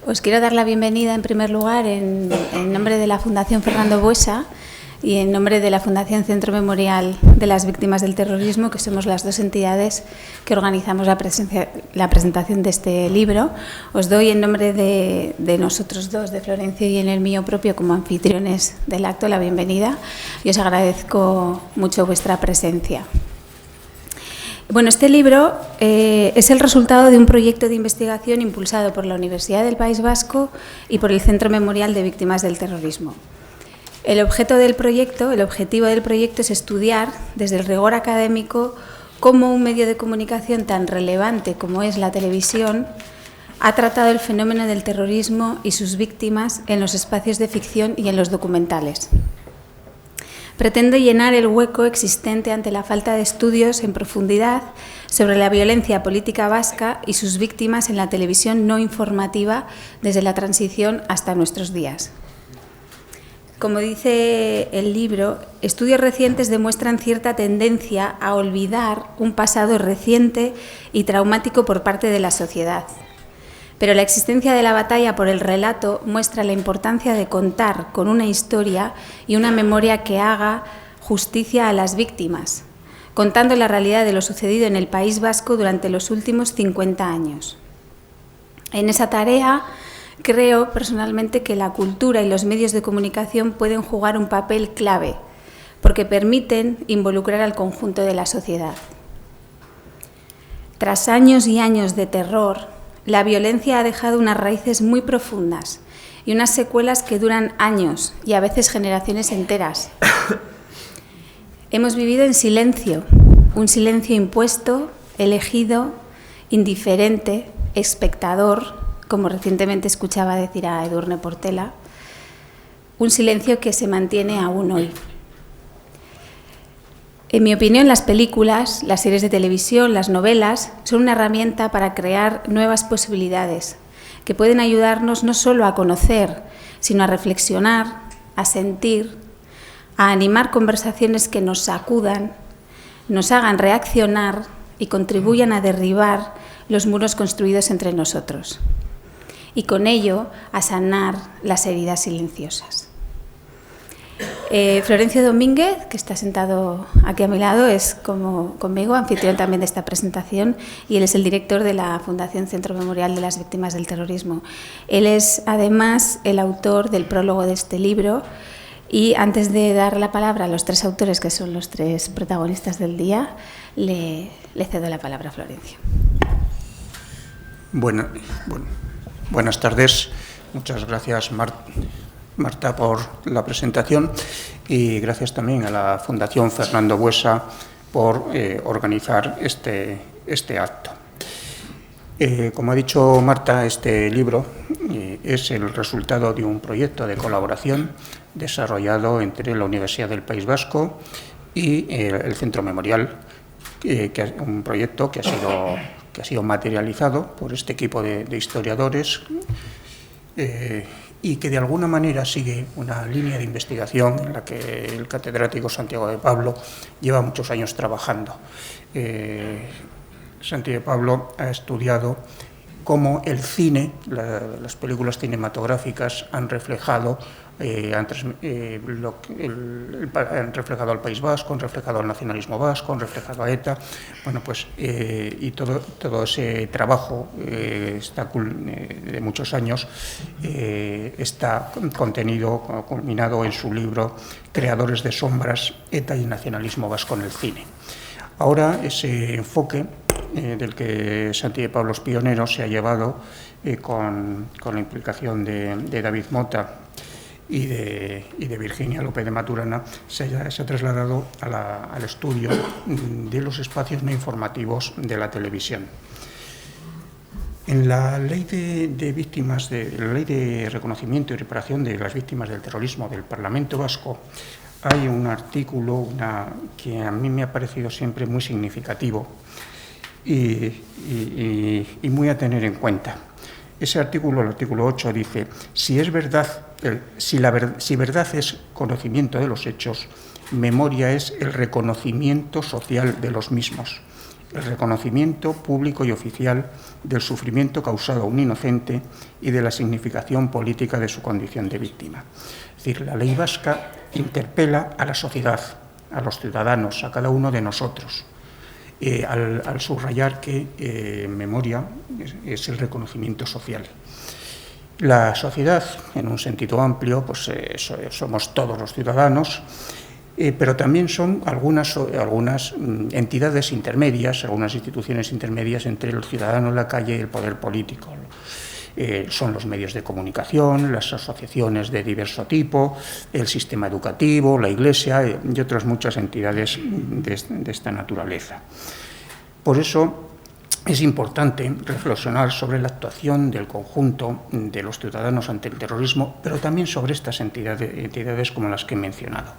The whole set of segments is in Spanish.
Os quiero dar la bienvenida en primer lugar en nombre de la Fundación Fernando Buesa y en nombre de la Fundación Centro Memorial de las Víctimas del Terrorismo, que somos las dos entidades que organizamos la presentación de este libro. Os doy en nombre de nosotros dos, de Florencio y en el mío propio, como anfitriones del acto, la bienvenida y os agradezco mucho vuestra presencia. Bueno, este libro es el resultado de un proyecto de investigación impulsado por la Universidad del País Vasco y por el Centro Memorial de Víctimas del Terrorismo. El objetivo del proyecto es estudiar, desde el rigor académico, cómo un medio de comunicación tan relevante como es la televisión ha tratado el fenómeno del terrorismo y sus víctimas en los espacios de ficción y en los documentales. Pretende llenar el hueco existente ante la falta de estudios en profundidad sobre la violencia política vasca y sus víctimas en la televisión no informativa desde la transición hasta nuestros días. Como dice el libro, estudios recientes demuestran cierta tendencia a olvidar un pasado reciente y traumático por parte de la sociedad. Pero la existencia de la batalla por el relato muestra la importancia de contar con una historia y una memoria que haga justicia a las víctimas, contando la realidad de lo sucedido en el País Vasco durante los últimos 50 años. En esa tarea, creo personalmente que la cultura y los medios de comunicación pueden jugar un papel clave, porque permiten involucrar al conjunto de la sociedad. Tras años y años de terror, la violencia ha dejado unas raíces muy profundas y unas secuelas que duran años y a veces generaciones enteras. Hemos vivido en silencio, un silencio impuesto, elegido, indiferente, espectador, como recientemente escuchaba decir a Edurne Portela, un silencio que se mantiene aún hoy. En mi opinión, las películas, las series de televisión, las novelas son una herramienta para crear nuevas posibilidades que pueden ayudarnos no solo a conocer, sino a reflexionar, a sentir, a animar conversaciones que nos sacudan, nos hagan reaccionar y contribuyan a derribar los muros construidos entre nosotros y con ello a sanar las heridas silenciosas. Florencio Domínguez, que está sentado aquí a mi lado, es como conmigo anfitrión también de esta presentación y él es el director de la Fundación Centro Memorial de las Víctimas del Terrorismo. Él es además el autor del prólogo de este libro y antes de dar la palabra a los tres autores, que son los tres protagonistas del día, le cedo la palabra a Florencio. Buenas tardes. Muchas gracias, Marta, por la presentación y gracias también a la Fundación Fernando Buesa por organizar este acto. Como ha dicho Marta, este libro es el resultado de un proyecto de colaboración desarrollado entre la Universidad del País Vasco y el Centro Memorial, un proyecto que ha sido materializado por este equipo de historiadores y que de alguna manera sigue una línea de investigación en la que el catedrático Santiago de Pablo lleva muchos años trabajando. Santiago de Pablo ha estudiado cómo el cine, las películas cinematográficas han reflejado han reflejado al País Vasco, han reflejado al nacionalismo vasco, han reflejado a ETA. Bueno, pues y todo ese trabajo de muchos años está contenido, culminado en su libro Creadores de sombras, ETA y nacionalismo vasco en el cine. Ahora ese enfoque del que Santiago de Pablo es pionero se ha llevado con la implicación de David Mota y de Virginia López de Maturana, se ha trasladado al estudio de los espacios no informativos de la televisión. En la ley la ley de reconocimiento y reparación de las víctimas del terrorismo del Parlamento Vasco hay un artículo que a mí me ha parecido siempre muy significativo y muy a tener en cuenta. Ese artículo, el artículo 8, dice: si verdad es conocimiento de los hechos, memoria es el reconocimiento social de los mismos, el reconocimiento público y oficial del sufrimiento causado a un inocente y de la significación política de su condición de víctima. Es decir, la ley vasca interpela a la sociedad, a los ciudadanos, a cada uno de nosotros, al subrayar que memoria es el reconocimiento social. La sociedad, en un sentido amplio, pues somos todos los ciudadanos, pero también son algunas entidades intermedias, algunas instituciones intermedias entre el ciudadano en la calle y el poder político. Son los medios de comunicación, las asociaciones de diverso tipo, el sistema educativo, la Iglesia y otras muchas entidades de esta naturaleza. Por eso es importante reflexionar sobre la actuación del conjunto de los ciudadanos ante el terrorismo, pero también sobre estas entidades como las que he mencionado.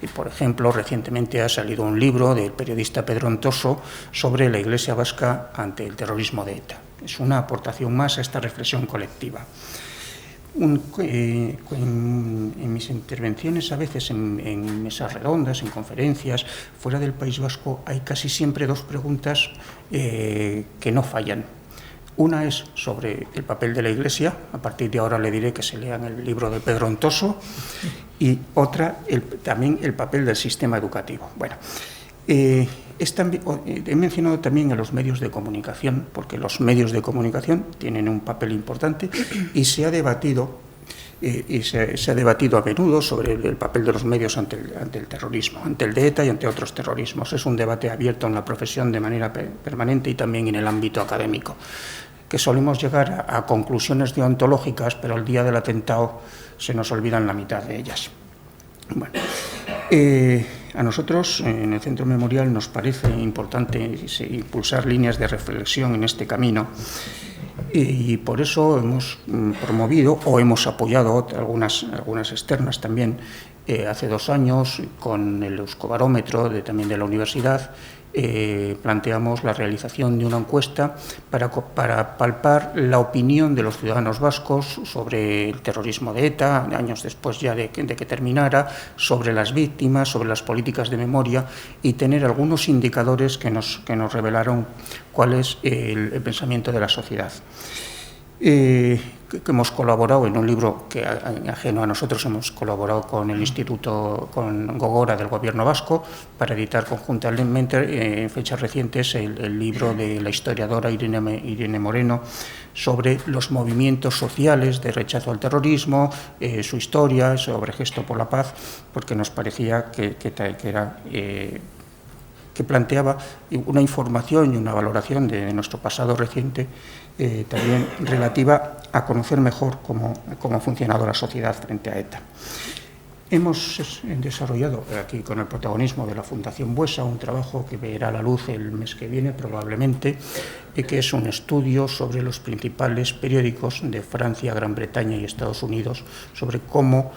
Y, por ejemplo, recientemente ha salido un libro del periodista Pedro Ontoso sobre la Iglesia vasca ante el terrorismo de ETA. Es una aportación más a esta reflexión colectiva. En mis intervenciones, a veces en mesas redondas, en conferencias, fuera del País Vasco, hay casi siempre dos preguntas que no fallan. Una es sobre el papel de la Iglesia, a partir de ahora le diré que se lean el libro de Pedro Ontoso, y otra, también el papel del sistema educativo. Bueno, he mencionado también a los medios de comunicación, porque los medios de comunicación tienen un papel importante y se ha debatido a menudo sobre el papel de los medios ante el terrorismo, ante el de ETA y ante otros terrorismos. Es un debate abierto en la profesión de manera permanente y también en el ámbito académico, que solemos llegar a conclusiones deontológicas, pero el día del atentado se nos olvidan la mitad de ellas. Bueno, a nosotros en el Centro Memorial nos parece importante impulsar líneas de reflexión en este camino y por eso hemos promovido o hemos apoyado algunas externas también. Hace 2 años, con el Euskobarómetro también de la universidad, planteamos la realización de una encuesta para palpar la opinión de los ciudadanos vascos sobre el terrorismo de ETA, años después ya de que terminara, sobre las víctimas, sobre las políticas de memoria y tener algunos indicadores que nos revelaron cuál es el pensamiento de la sociedad. Que hemos colaborado en un libro que, ajeno a nosotros, hemos colaborado con el Instituto, con Gogora del Gobierno Vasco, para editar conjuntamente, en fechas recientes, el libro de la historiadora Irene Moreno sobre los movimientos sociales de rechazo al terrorismo, su historia, sobre Gesto por la Paz, porque nos parecía que planteaba una información y una valoración de nuestro pasado reciente, también relativa a conocer mejor cómo ha funcionado la sociedad frente a ETA. Hemos desarrollado aquí, con el protagonismo de la Fundación Buesa, un trabajo que verá la luz el mes que viene probablemente, que es un estudio sobre los principales periódicos de Francia, Gran Bretaña y Estados Unidos, sobre cómo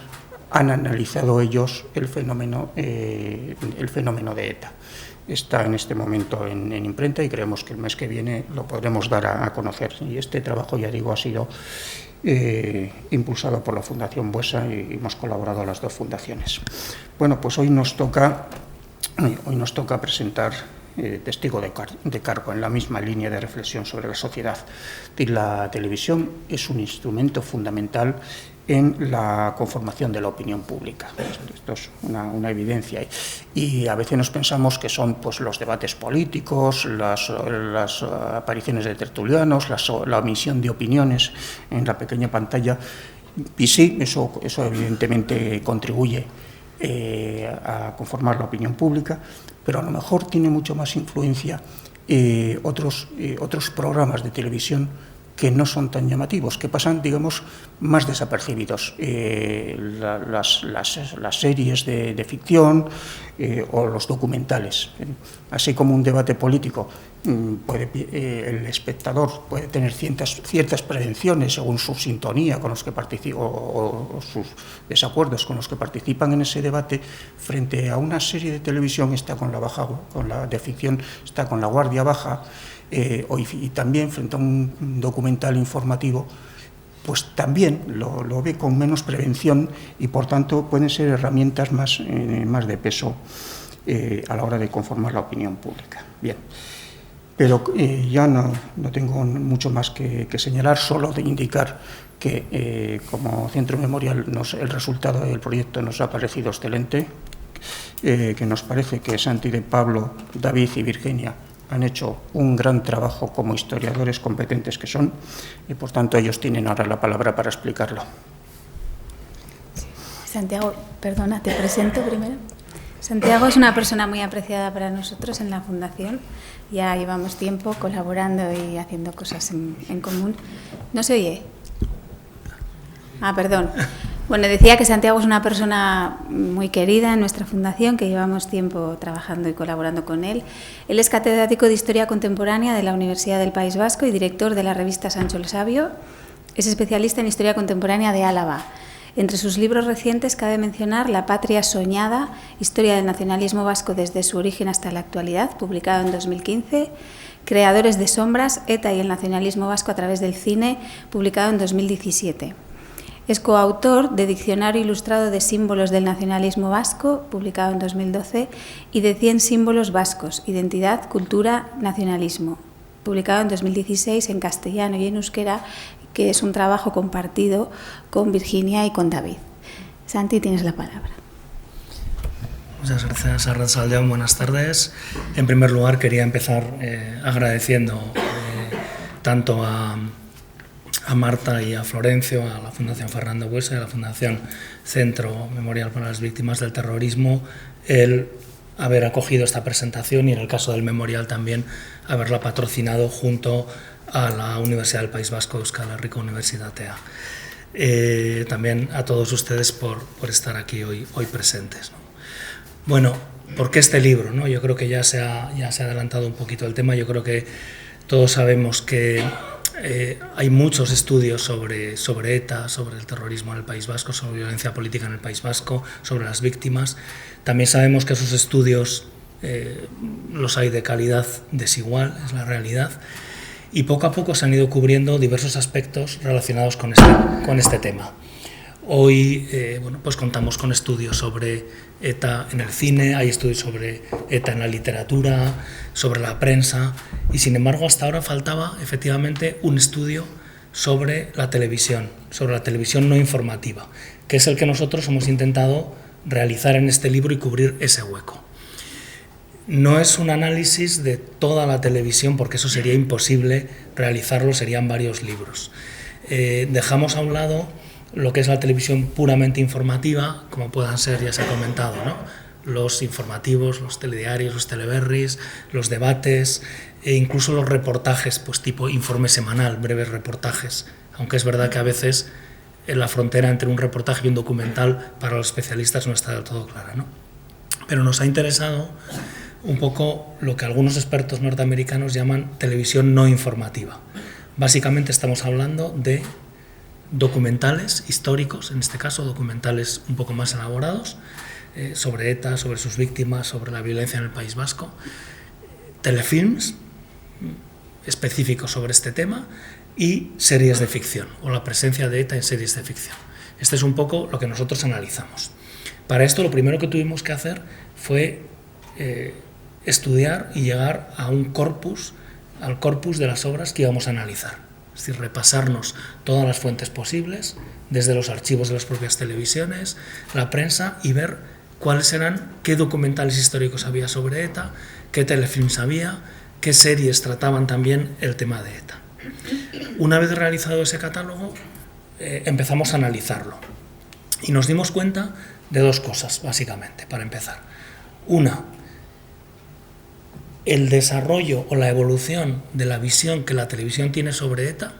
han analizado ellos el fenómeno de ETA. Está en este momento en imprenta y creemos que el mes que viene lo podremos dar a conocer. Y este trabajo, ya digo, ha sido impulsado por la Fundación Buesa y hemos colaborado las 2 fundaciones. Bueno, pues hoy nos toca presentar Testigo de cargo, en la misma línea de reflexión sobre la sociedad. La televisión es un instrumento fundamental en la conformación de la opinión pública. Esto es una evidencia. Y a veces nos pensamos que son pues, los debates políticos, las apariciones de tertulianos, la omisión de opiniones en la pequeña pantalla. Y sí, eso evidentemente contribuye a conformar la opinión pública, pero a lo mejor tiene mucho más influencia otros programas de televisión que no son tan llamativos, que pasan, digamos, más desapercibidos. Las series de ficción o los documentales. Así como un debate político, el espectador puede tener ciertas prevenciones según su sintonía con los que participan o sus desacuerdos con los que participan en ese debate. Frente a una serie de televisión de ficción está con la guardia baja. Y también frente a un documental informativo, pues también lo ve con menos prevención y por tanto pueden ser herramientas más de peso a la hora de conformar la opinión pública. Bien, Pero ya no tengo mucho más que señalar, solo de indicar que como Centro Memorial el resultado del proyecto nos ha parecido excelente, que nos parece que Santi de Pablo, David y Virginia han hecho un gran trabajo como historiadores competentes que son, y por tanto ellos tienen ahora la palabra para explicarlo. Santiago, perdona, te presento primero. Santiago es una persona muy apreciada para nosotros en la Fundación. Ya llevamos tiempo colaborando y haciendo cosas en común. ¿No se oye? Ah, perdón. Bueno, decía que Santiago es una persona muy querida en nuestra fundación, que llevamos tiempo trabajando y colaborando con él. Él es catedrático de Historia Contemporánea de la Universidad del País Vasco y director de la revista Sancho el Sabio. Es especialista en Historia Contemporánea de Álava. Entre sus libros recientes cabe mencionar La patria soñada, Historia del nacionalismo vasco desde su origen hasta la actualidad, publicado en 2015, Creadores de sombras, ETA y el nacionalismo vasco a través del cine, publicado en 2017. Es coautor de Diccionario Ilustrado de Símbolos del Nacionalismo Vasco, publicado en 2012, y de 100 símbolos vascos, Identidad, Cultura, Nacionalismo, publicado en 2016 en castellano y en euskera, que es un trabajo compartido con Virginia y con David. Santi, tienes la palabra. Muchas gracias, Arratsaldeon, buenas tardes. En primer lugar, quería empezar agradeciendo tanto a Marta y a Florencio, a la Fundación Fernando Buesa y a la Fundación Centro Memorial para las Víctimas del Terrorismo, el haber acogido esta presentación y, en el caso del memorial, también haberla patrocinado junto a la Universidad del País Vasco, Euskal Herriko Unibertsitatea. También a todos ustedes por estar aquí hoy presentes, ¿no? Bueno, ¿por qué este libro, no? Yo creo que ya se ha adelantado un poquito el tema. Yo creo que todos sabemos que hay muchos estudios sobre ETA, sobre el terrorismo en el País Vasco, sobre violencia política en el País Vasco, sobre las víctimas. También sabemos que esos estudios los hay de calidad desigual, es la realidad. Y poco a poco se han ido cubriendo diversos aspectos relacionados con este tema. Hoy pues contamos con estudios sobre ETA en el cine, hay estudios sobre ETA en la literatura, sobre la prensa, y sin embargo hasta ahora faltaba efectivamente un estudio sobre la televisión no informativa, que es el que nosotros hemos intentado realizar en este libro y cubrir ese hueco. No es un análisis de toda la televisión, porque eso sería imposible realizarlo, serían varios libros. Dejamos a un lado lo que es la televisión puramente informativa, como puedan ser, ya se ha comentado, ¿no? Los informativos, los telediarios, los teleberris, los debates e incluso los reportajes, pues tipo informe semanal, breves reportajes, aunque es verdad que a veces la frontera entre un reportaje y un documental para los especialistas no está del todo clara, ¿no? Pero nos ha interesado un poco lo que algunos expertos norteamericanos llaman televisión no informativa. Básicamente estamos hablando de documentales históricos, en este caso documentales un poco más elaborados, sobre ETA, sobre sus víctimas, sobre la violencia en el País Vasco, telefilms específicos sobre este tema y series de ficción, o la presencia de ETA en series de ficción. Este es un poco lo que nosotros analizamos. Para esto lo primero que tuvimos que hacer fue estudiar y llegar a un corpus, al corpus de las obras que íbamos a analizar. Es decir, repasarnos todas las fuentes posibles, desde los archivos de las propias televisiones, la prensa, y ver cuáles eran, qué documentales históricos había sobre ETA, qué telefilms había, qué series trataban también el tema de ETA. Una vez realizado ese catálogo, empezamos a analizarlo y nos dimos cuenta de dos cosas, básicamente, para empezar. Una, el desarrollo o la evolución de la visión que la televisión tiene sobre ETA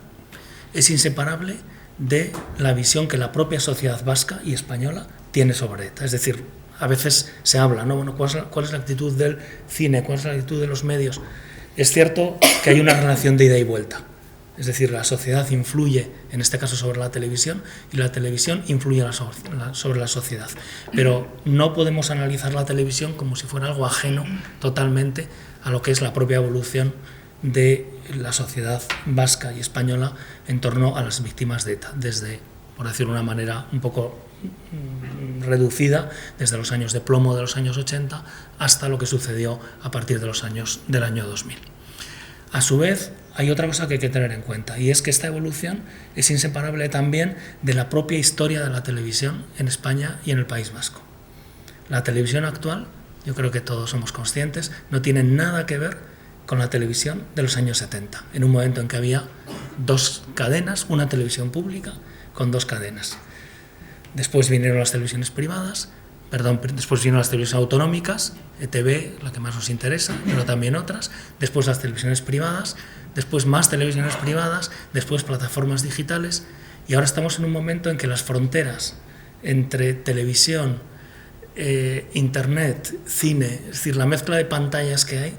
es inseparable de la visión que la propia sociedad vasca y española tiene sobre ETA. Es decir, a veces se habla, ¿no? Bueno, ¿cuál es la actitud del cine? ¿Cuál es la actitud de los medios? Es cierto que hay una relación de ida y vuelta. Es decir, la sociedad influye, en este caso, sobre la televisión, y la televisión influye sobre la sociedad. Pero no podemos analizar la televisión como si fuera algo ajeno totalmente a lo que es la propia evolución de la sociedad vasca y española en torno a las víctimas de ETA, desde, por decirlo de una manera un poco reducida, desde los años de plomo de los años 80 hasta lo que sucedió a partir de del año 2000. A su vez, hay otra cosa que hay que tener en cuenta, y es que esta evolución es inseparable también de la propia historia de la televisión en España y en el País Vasco. La televisión actual, yo creo que todos somos conscientes, no tiene nada que ver con la televisión de los años 70, en un momento en que había dos cadenas, una televisión pública con dos cadenas. Después vinieron las televisiones privadas, después vinieron las televisiones autonómicas, ETV, la que más nos interesa, pero también otras, después las televisiones privadas, después más televisiones privadas, después plataformas digitales, y ahora estamos en un momento en que las fronteras entre televisión, internet, cine, es decir, la mezcla de pantallas que hay,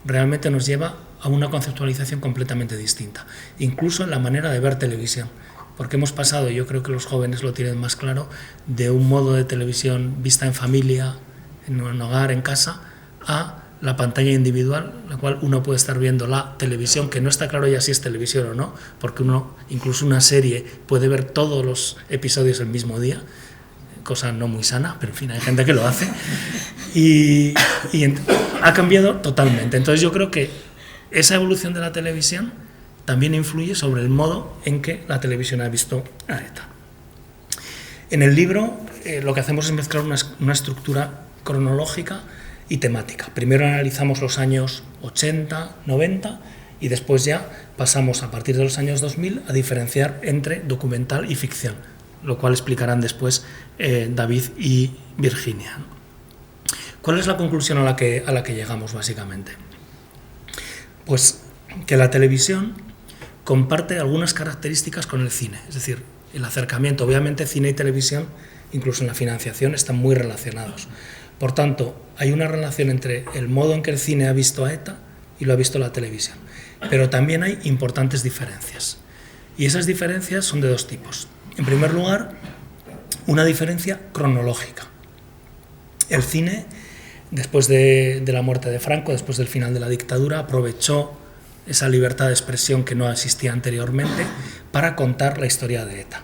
realmente nos lleva a una conceptualización completamente distinta, incluso en la manera de ver televisión, porque hemos pasado, yo creo que los jóvenes lo tienen más claro, de un modo de televisión vista en familia, en un hogar, en casa, a la pantalla individual, la cual uno puede estar viendo la televisión, que no está claro ya si es televisión o no, porque uno, incluso una serie, puede ver todos los episodios el mismo día, cosa no muy sana, pero en fin, hay gente que lo hace, y ha cambiado totalmente. Entonces yo creo que esa evolución de la televisión también influye sobre el modo en que la televisión ha visto a ETA. En el libro lo que hacemos es mezclar una estructura cronológica y temática. Primero analizamos los años 80, 90 y después ya pasamos a partir de los años 2000 a diferenciar entre documental y ficción, lo cual explicarán después David y Virginia. ¿Cuál es la conclusión a la que llegamos básicamente? Pues que la televisión comparte algunas características con el cine, es decir, el acercamiento, obviamente cine y televisión, incluso en la financiación, están muy relacionados. Por tanto, hay una relación entre el modo en que el cine ha visto a ETA y lo ha visto la televisión, pero también hay importantes diferencias, y esas diferencias son de dos tipos. En primer lugar, una diferencia cronológica. El cine, después de la muerte de Franco, después del final de la dictadura, aprovechó esa libertad de expresión que no existía anteriormente para contar la historia de ETA.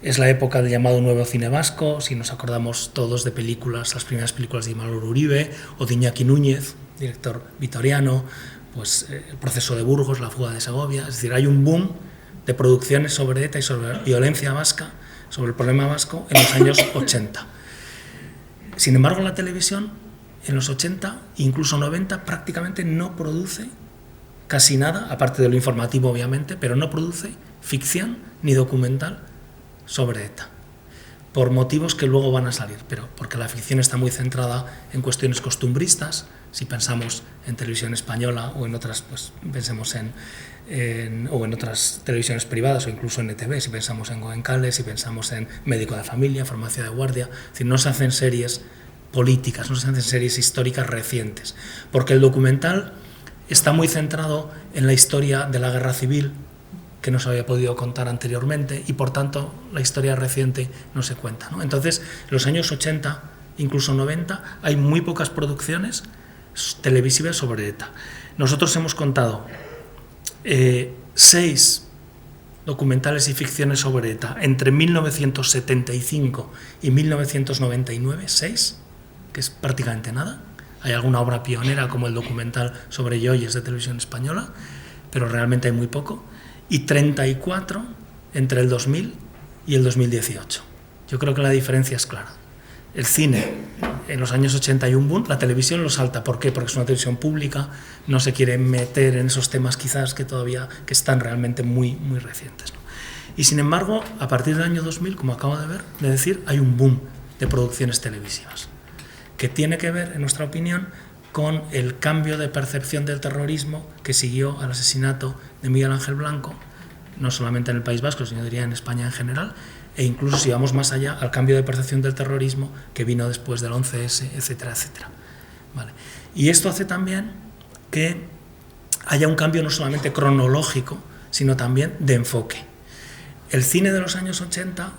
Es la época del llamado Nuevo Cine Vasco, si nos acordamos todos de películas, las primeras películas de Imanol Uribe o de Iñaki Núñez, director vitoriano, pues El proceso de Burgos, La fuga de Segovia, es decir, hay un boom de producciones sobre ETA y sobre la violencia vasca, sobre el problema vasco en los años 80. Sin embargo, la televisión en los 80, incluso 90, prácticamente no produce casi nada, aparte de lo informativo obviamente, pero no produce ficción ni documental sobre ETA, por motivos que luego van a salir, pero porque la ficción está muy centrada en cuestiones costumbristas. Si pensamos en televisión española o en otras, pues pensemos en otras televisiones privadas o incluso en ETV, si pensamos en Goenkale, si pensamos en Médico de Familia, Farmacia de Guardia, es decir, no se hacen series políticas, no se hacen series históricas recientes, porque el documental está muy centrado en la historia de la guerra civil, que no se había podido contar anteriormente, y por tanto la historia reciente no se cuenta, ¿no? Entonces, en los años 80, incluso 90, hay muy pocas producciones televisivas sobre ETA. Nosotros hemos contado 6 documentales y ficciones sobre ETA entre 1975 y 1999, 6, que es prácticamente nada. Hay alguna obra pionera como el documental sobre Yoyes de Televisión Española, pero realmente hay muy poco, y 34 entre el 2000 y el 2018. Yo creo que la diferencia es clara. El cine en los años 80 hay un boom, la televisión lo salta. ¿Por qué? Porque es una televisión pública, no se quiere meter en esos temas quizás que están realmente muy, muy recientes, ¿no? Y sin embargo, a partir del año 2000, como acabo de decir, hay un boom de producciones televisivas, que tiene que ver, en nuestra opinión, con el cambio de percepción del terrorismo que siguió al asesinato de Miguel Ángel Blanco, no solamente en el País Vasco, sino diría en España en general, e incluso si vamos más allá, al cambio de percepción del terrorismo que vino después del 11S, etcétera, etcétera. Vale. Y esto hace también que haya un cambio no solamente cronológico, sino también de enfoque. El cine de los años 80,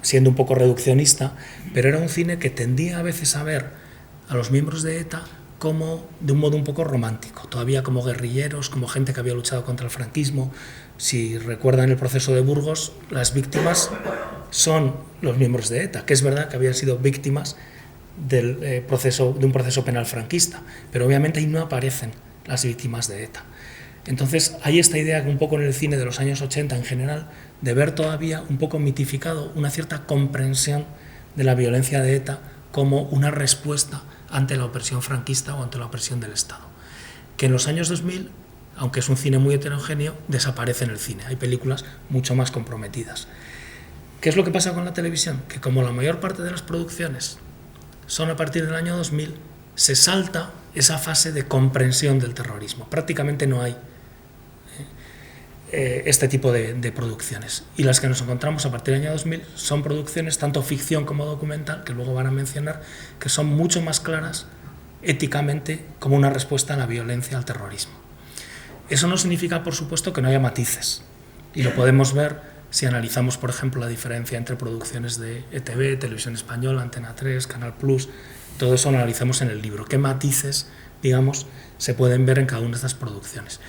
siendo un poco reduccionista, pero era un cine que tendía a veces a ver a los miembros de ETA como de un modo un poco romántico, todavía como guerrilleros, como gente que había luchado contra el franquismo. Si recuerdan el proceso de Burgos, las víctimas son los miembros de ETA, que es verdad que habían sido víctimas de un proceso penal franquista, pero obviamente ahí no aparecen las víctimas de ETA. Entonces hay esta idea que un poco en el cine de los años 80 en general, de ver todavía un poco mitificado una cierta comprensión de la violencia de ETA como una respuesta ante la opresión franquista o ante la opresión del Estado. Que en los años 2000, aunque es un cine muy heterogéneo, desaparece en el cine. Hay películas mucho más comprometidas. ¿Qué es lo que pasa con la televisión? Que como la mayor parte de las producciones son a partir del año 2000, se salta esa fase de comprensión del terrorismo. Prácticamente no hay este tipo de producciones. Y las que nos encontramos a partir del año 2000 son producciones, tanto ficción como documental, que luego van a mencionar, que son mucho más claras éticamente como una respuesta a la violencia, al terrorismo. Eso no significa, por supuesto, que no haya matices. Y lo podemos ver si analizamos, por ejemplo, la diferencia entre producciones de ETV, Televisión Española, Antena 3, Canal Plus. Todo eso lo analizamos en el libro. ¿Qué matices, digamos, se pueden ver en cada una de estas producciones?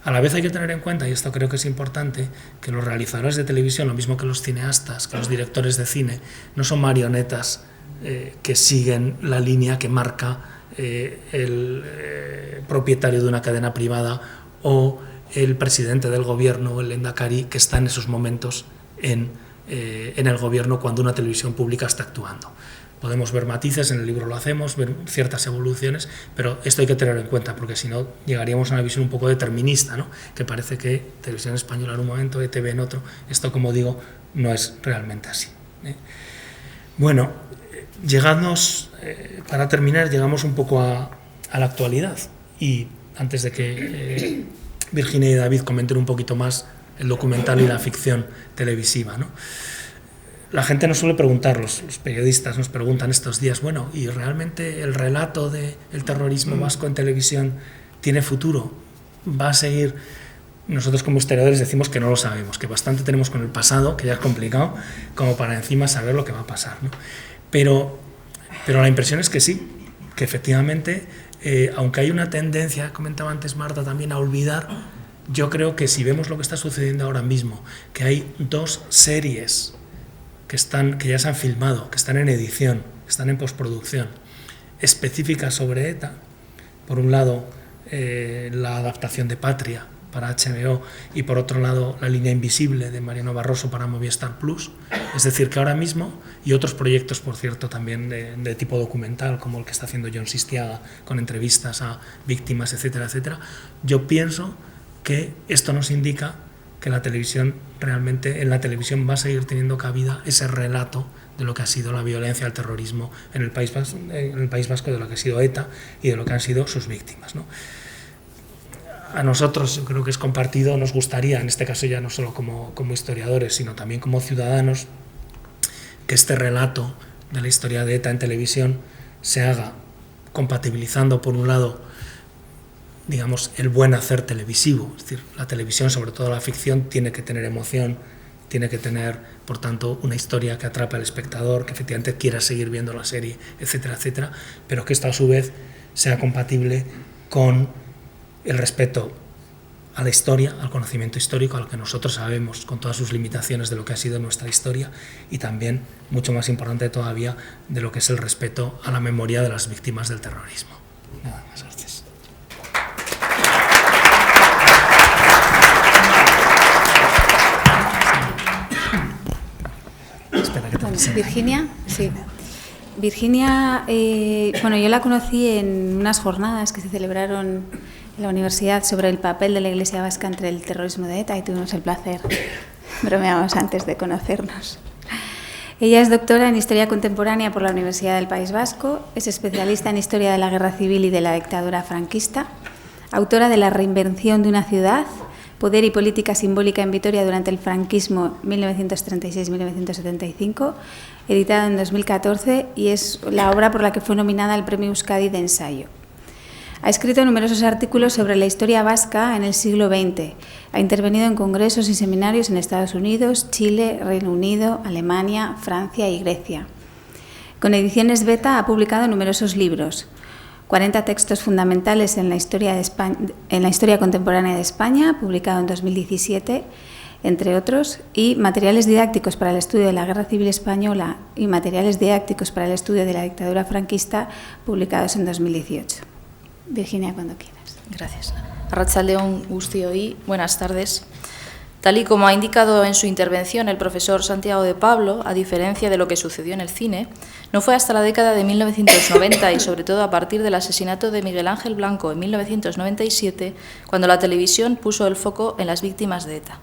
A la vez hay que tener en cuenta, y esto creo que es importante, que los realizadores de televisión, lo mismo que los cineastas, que los directores de cine, no son marionetas que siguen la línea que marca el propietario de una cadena privada o el presidente del gobierno, el Lehendakari, que está en esos momentos en el gobierno cuando una televisión pública está actuando. Podemos ver matices, en el libro lo hacemos, ver ciertas evoluciones, pero esto hay que tenerlo en cuenta, porque si no llegaríamos a una visión un poco determinista, ¿no? Que parece que Televisión Española en un momento, ETV en otro. Esto, como digo, no es realmente así. Bueno, para terminar, llegamos un poco a la actualidad, y antes de que Virginia y David comenten un poquito más el documental y la ficción televisiva, ¿no? La gente nos suele preguntar, los periodistas nos preguntan estos días, bueno, ¿y realmente el relato del terrorismo vasco en televisión tiene futuro? ¿Va a seguir? Nosotros como historiadores decimos que no lo sabemos, que bastante tenemos con el pasado, que ya es complicado, como para encima saber lo que va a pasar, ¿no? Pero la impresión es que sí, que efectivamente, aunque hay una tendencia, comentaba antes Marta también, a olvidar, yo creo que si vemos lo que está sucediendo ahora mismo, que hay 2 series que ya se han filmado, que están en edición, que están en postproducción, específicas sobre ETA. Por un lado, la adaptación de Patria para HBO y por otro lado, La línea invisible de Mariano Barroso para Movistar Plus. Es decir, que ahora mismo, y otros proyectos, por cierto, también de tipo documental, como el que está haciendo Jon Sistiaga, con entrevistas a víctimas, etcétera, etcétera, yo pienso que esto nos indica que la televisión, realmente en la televisión va a seguir teniendo cabida ese relato de lo que ha sido la violencia, el terrorismo en el País Vasco, de lo que ha sido ETA y de lo que han sido sus víctimas, ¿no? A nosotros, yo creo que es compartido, nos gustaría, en este caso ya no solo como historiadores, sino también como ciudadanos, que este relato de la historia de ETA en televisión se haga compatibilizando, por un lado, digamos, el buen hacer televisivo. Es decir, la televisión, sobre todo la ficción, tiene que tener emoción, tiene que tener, por tanto, una historia que atrape al espectador, que efectivamente quiera seguir viendo la serie, etcétera, etcétera, pero que esto a su vez sea compatible con el respeto a la historia, al conocimiento histórico, a lo que nosotros sabemos, con todas sus limitaciones de lo que ha sido nuestra historia, y también, mucho más importante todavía, de lo que es el respeto a la memoria de las víctimas del terrorismo. Nada más, gracias. Bueno, Virginia, sí. Virginia, bueno, yo la conocí en unas jornadas que se celebraron en la universidad sobre el papel de la Iglesia vasca entre el terrorismo de ETA y tuvimos el placer, bromeamos antes de conocernos. Ella es doctora en Historia Contemporánea por la Universidad del País Vasco, es especialista en Historia de la Guerra Civil y de la dictadura franquista, autora de La reinvención de una ciudad, Poder y política simbólica en Vitoria durante el franquismo 1936-1975, editada en 2014, y es la obra por la que fue nominada al Premio Euskadi de Ensayo. Ha escrito numerosos artículos sobre la historia vasca en el siglo XX. Ha intervenido en congresos y seminarios en Estados Unidos, Chile, Reino Unido, Alemania, Francia y Grecia. Con Ediciones Beta ha publicado numerosos libros. 40 textos fundamentales en la historia contemporánea de España, publicado en 2017, entre otros, y materiales didácticos para el estudio de la Guerra Civil Española y materiales didácticos para el estudio de la dictadura franquista, publicados en 2018. Virginia, cuando quieras. Gracias. Arratsaldeon guztioi, buenas tardes. Tal y como ha indicado en su intervención el profesor Santiago de Pablo, a diferencia de lo que sucedió en el cine, no fue hasta la década de 1990 y sobre todo a partir del asesinato de Miguel Ángel Blanco en 1997 cuando la televisión puso el foco en las víctimas de ETA.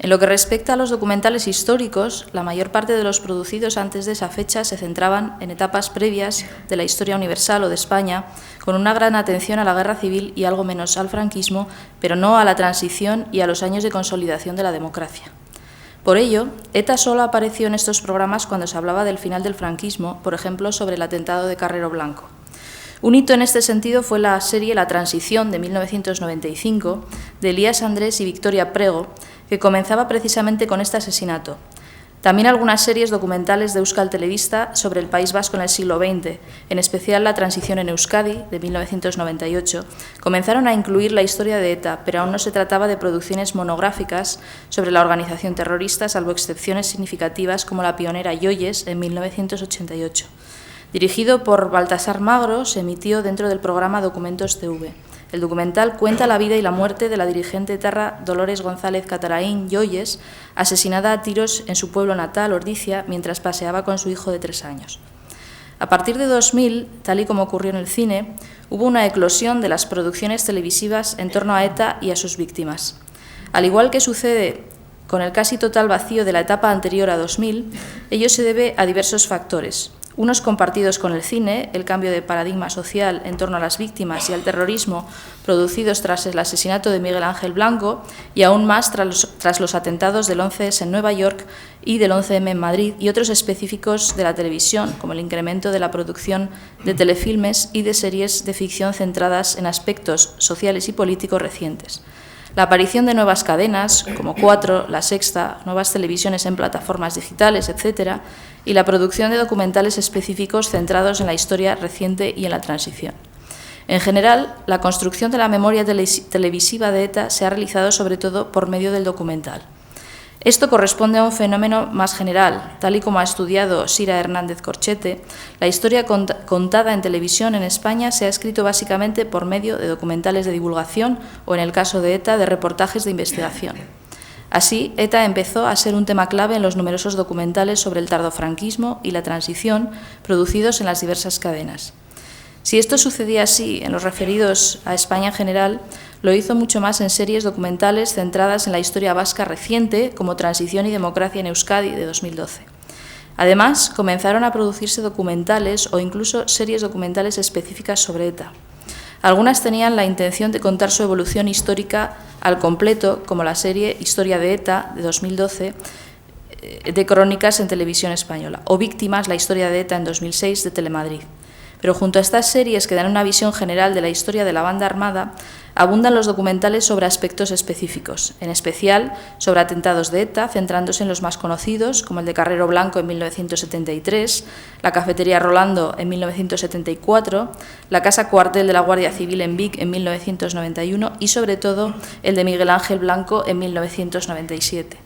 En lo que respecta a los documentales históricos, la mayor parte de los producidos antes de esa fecha se centraban en etapas previas de la historia universal o de España, con una gran atención a la guerra civil y algo menos al franquismo, pero no a la transición y a los años de consolidación de la democracia. Por ello, ETA solo apareció en estos programas cuando se hablaba del final del franquismo, por ejemplo, sobre el atentado de Carrero Blanco. Un hito en este sentido fue la serie La Transición de 1995 de Elías Andrés y Victoria Prego, que comenzaba precisamente con este asesinato. También algunas series documentales de Euskal Telebista sobre el País Vasco en el siglo XX, en especial La Transición en Euskadi, de 1998, comenzaron a incluir la historia de ETA, pero aún no se trataba de producciones monográficas sobre la organización terrorista, salvo excepciones significativas como la pionera Yoyes, en 1988. Dirigido por Baltasar Magro, se emitió dentro del programa Documentos TV. El documental cuenta la vida y la muerte de la dirigente etarra Dolores González Cataraín Yoyes, asesinada a tiros en su pueblo natal, Ordizia, mientras paseaba con su hijo de 3 años. A partir de 2000, tal y como ocurrió en el cine, hubo una eclosión de las producciones televisivas en torno a ETA y a sus víctimas. Al igual que sucede con el casi total vacío de la etapa anterior a 2000, ello se debe a diversos factores. Unos compartidos con el cine, el cambio de paradigma social en torno a las víctimas y al terrorismo producidos tras el asesinato de Miguel Ángel Blanco y aún más tras los atentados del 11S en Nueva York y del 11M en Madrid, y otros específicos de la televisión, como el incremento de la producción de telefilmes y de series de ficción centradas en aspectos sociales y políticos recientes. La aparición de nuevas cadenas, como Cuatro, La Sexta, nuevas televisiones en plataformas digitales, etc., y la producción de documentales específicos centrados en la historia reciente y en la transición. En general, la construcción de la memoria televisiva de ETA se ha realizado sobre todo por medio del documental. Esto corresponde a un fenómeno más general. Tal y como ha estudiado Sira Hernández Corchete, la historia contada en televisión en España se ha escrito básicamente por medio de documentales de divulgación o, en el caso de ETA, de reportajes de investigación. Así, ETA empezó a ser un tema clave en los numerosos documentales sobre el tardofranquismo y la transición producidos en las diversas cadenas. Si esto sucedía así en los referidos a España en general, lo hizo mucho más en series documentales centradas en la historia vasca reciente, como Transición y Democracia en Euskadi, de 2012. Además, comenzaron a producirse documentales o incluso series documentales específicas sobre ETA. Algunas tenían la intención de contar su evolución histórica al completo, como la serie Historia de ETA, de 2012, de Crónicas en Televisión Española, o Víctimas, la historia de ETA en 2006, de Telemadrid. Pero junto a estas series que dan una visión general de la historia de la banda armada, abundan los documentales sobre aspectos específicos, en especial sobre atentados de ETA, centrándose en los más conocidos, como el de Carrero Blanco en 1973, la Cafetería Rolando en 1974, la Casa Cuartel de la Guardia Civil en Vic en 1991 y, sobre todo, el de Miguel Ángel Blanco en 1997.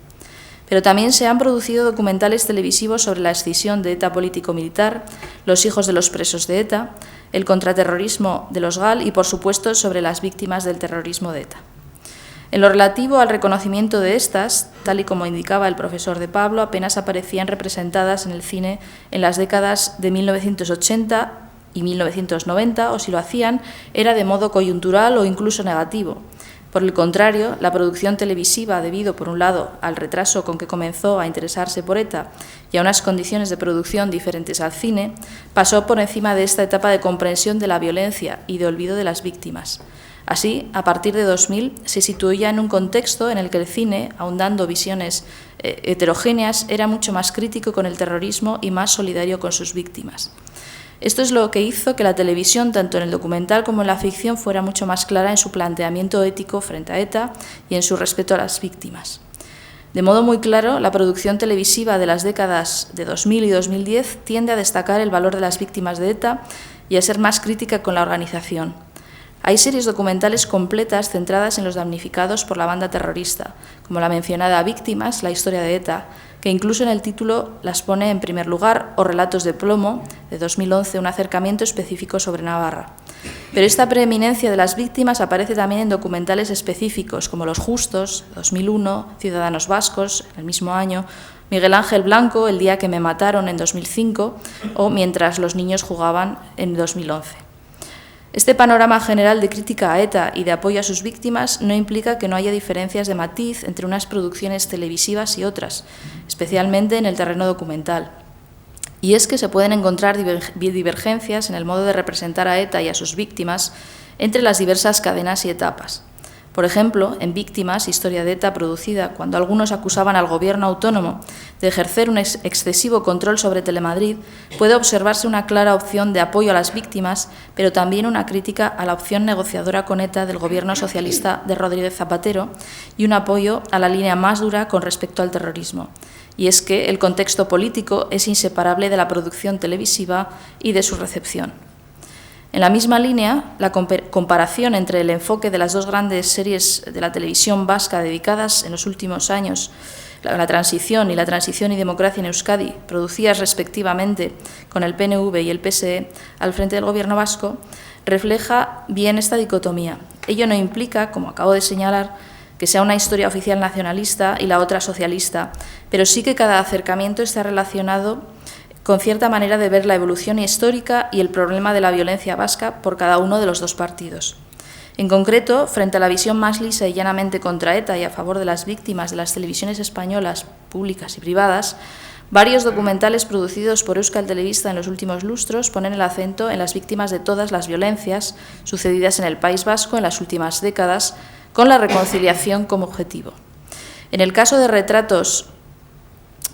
Pero también se han producido documentales televisivos sobre la escisión de ETA político-militar, los hijos de los presos de ETA, el contraterrorismo de los GAL y, por supuesto, sobre las víctimas del terrorismo de ETA. En lo relativo al reconocimiento de estas, tal y como indicaba el profesor de Pablo, apenas aparecían representadas en el cine en las décadas de 1980 y 1990, o si lo hacían, era de modo coyuntural o incluso negativo. Por el contrario, la producción televisiva, debido, por un lado, al retraso con que comenzó a interesarse por ETA y a unas condiciones de producción diferentes al cine, pasó por encima de esta etapa de comprensión de la violencia y de olvido de las víctimas. Así, a partir de 2000, se situó ya en un contexto en el que el cine, aun dando visiones heterogéneas, era mucho más crítico con el terrorismo y más solidario con sus víctimas. Esto es lo que hizo que la televisión, tanto en el documental como en la ficción, fuera mucho más clara en su planteamiento ético frente a ETA y en su respeto a las víctimas. De modo muy claro, la producción televisiva de las décadas de 2000 y 2010 tiende a destacar el valor de las víctimas de ETA y a ser más crítica con la organización. Hay series documentales completas centradas en los damnificados por la banda terrorista, como la mencionada Víctimas, la historia de ETA, que incluso en el título las pone en primer lugar, o Relatos de plomo, de 2011, un acercamiento específico sobre Navarra. Pero esta preeminencia de las víctimas aparece también en documentales específicos, como Los Justos, 2001, Ciudadanos Vascos, el mismo año, Miguel Ángel Blanco, El día que me mataron, en 2005, o Mientras los niños jugaban, en 2011. Este panorama general de crítica a ETA y de apoyo a sus víctimas no implica que no haya diferencias de matiz entre unas producciones televisivas y otras, especialmente en el terreno documental. Y es que se pueden encontrar divergencias en el modo de representar a ETA y a sus víctimas entre las diversas cadenas y etapas. Por ejemplo, en Víctimas, historia de ETA producida cuando algunos acusaban al gobierno autónomo de ejercer un excesivo control sobre Telemadrid, puede observarse una clara opción de apoyo a las víctimas, pero también una crítica a la opción negociadora con ETA del gobierno socialista de Rodríguez Zapatero y un apoyo a la línea más dura con respecto al terrorismo. Y es que el contexto político es inseparable de la producción televisiva y de su recepción. En la misma línea, la comparación entre el enfoque de las dos grandes series de la televisión vasca dedicadas en los últimos años, la transición y democracia en Euskadi, producidas respectivamente con el PNV y el PSE al frente del gobierno vasco, refleja bien esta dicotomía. Ello no implica, como acabo de señalar, que sea una historia oficial nacionalista y la otra socialista, pero sí que cada acercamiento está relacionado con cierta manera de ver la evolución histórica y el problema de la violencia vasca por cada uno de los dos partidos. En concreto, frente a la visión más lisa y llanamente contra ETA y a favor de las víctimas de las televisiones españolas, públicas y privadas, varios documentales producidos por Euskal Telebista en los últimos lustros ponen el acento en las víctimas de todas las violencias sucedidas en el País Vasco en las últimas décadas, con la reconciliación como objetivo. En el caso de Retratos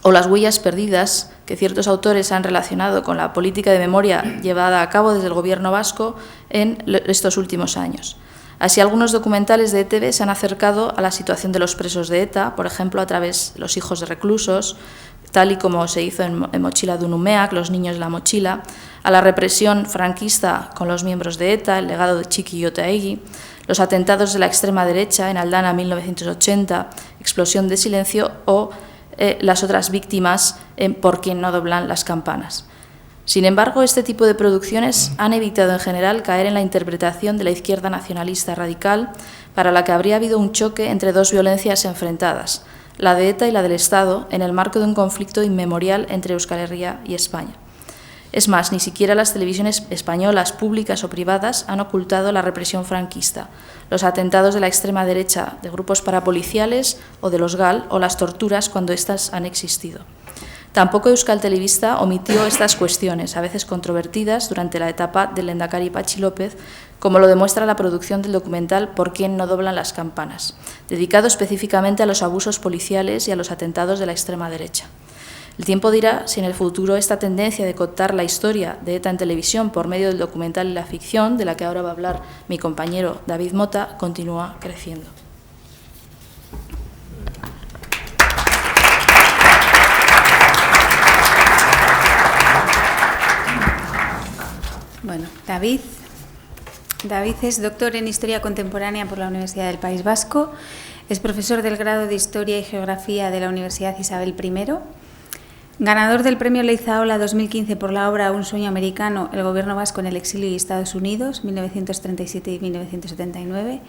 o Las huellas perdidas, que ciertos autores han relacionado con la política de memoria llevada a cabo desde el gobierno vasco en estos últimos años. Así, algunos documentales de ETV se han acercado a la situación de los presos de ETA, por ejemplo, a través de Los hijos de reclusos, tal y como se hizo en Mochila d'un Umeak, Los niños de la mochila, a la represión franquista con los miembros de ETA, El legado de Txiki y Otaegi, los atentados de la extrema derecha en Aldana 1980, Explosión de silencio o las otras víctimas en Por quien no doblan las campanas. Sin embargo, este tipo de producciones han evitado en general caer en la interpretación de la izquierda nacionalista radical, para la que habría habido un choque entre dos violencias enfrentadas, la de ETA y la del Estado, en el marco de un conflicto inmemorial entre Euskal Herria y España. Es más, ni siquiera las televisiones españolas, públicas o privadas, han ocultado la represión franquista, los atentados de la extrema derecha, de grupos parapoliciales o de los GAL, o las torturas cuando éstas han existido. Tampoco Euskal Telebista omitió estas cuestiones, a veces controvertidas, durante la etapa del Lehendakari Patxi López, como lo demuestra la producción del documental Por quién no doblan las campanas, dedicado específicamente a los abusos policiales y a los atentados de la extrema derecha. El tiempo dirá si en el futuro esta tendencia de contar la historia de ETA en televisión por medio del documental y la ficción, de la que ahora va a hablar mi compañero David Mota, continúa creciendo. Bueno, David es doctor en Historia Contemporánea por la Universidad del País Vasco, es profesor del grado de Historia y Geografía de la Universidad Isabel I, ganador del Premio Leizaola 2015 por la obra Un sueño americano, el gobierno vasco en el exilio y Estados Unidos, 1937 y 1979,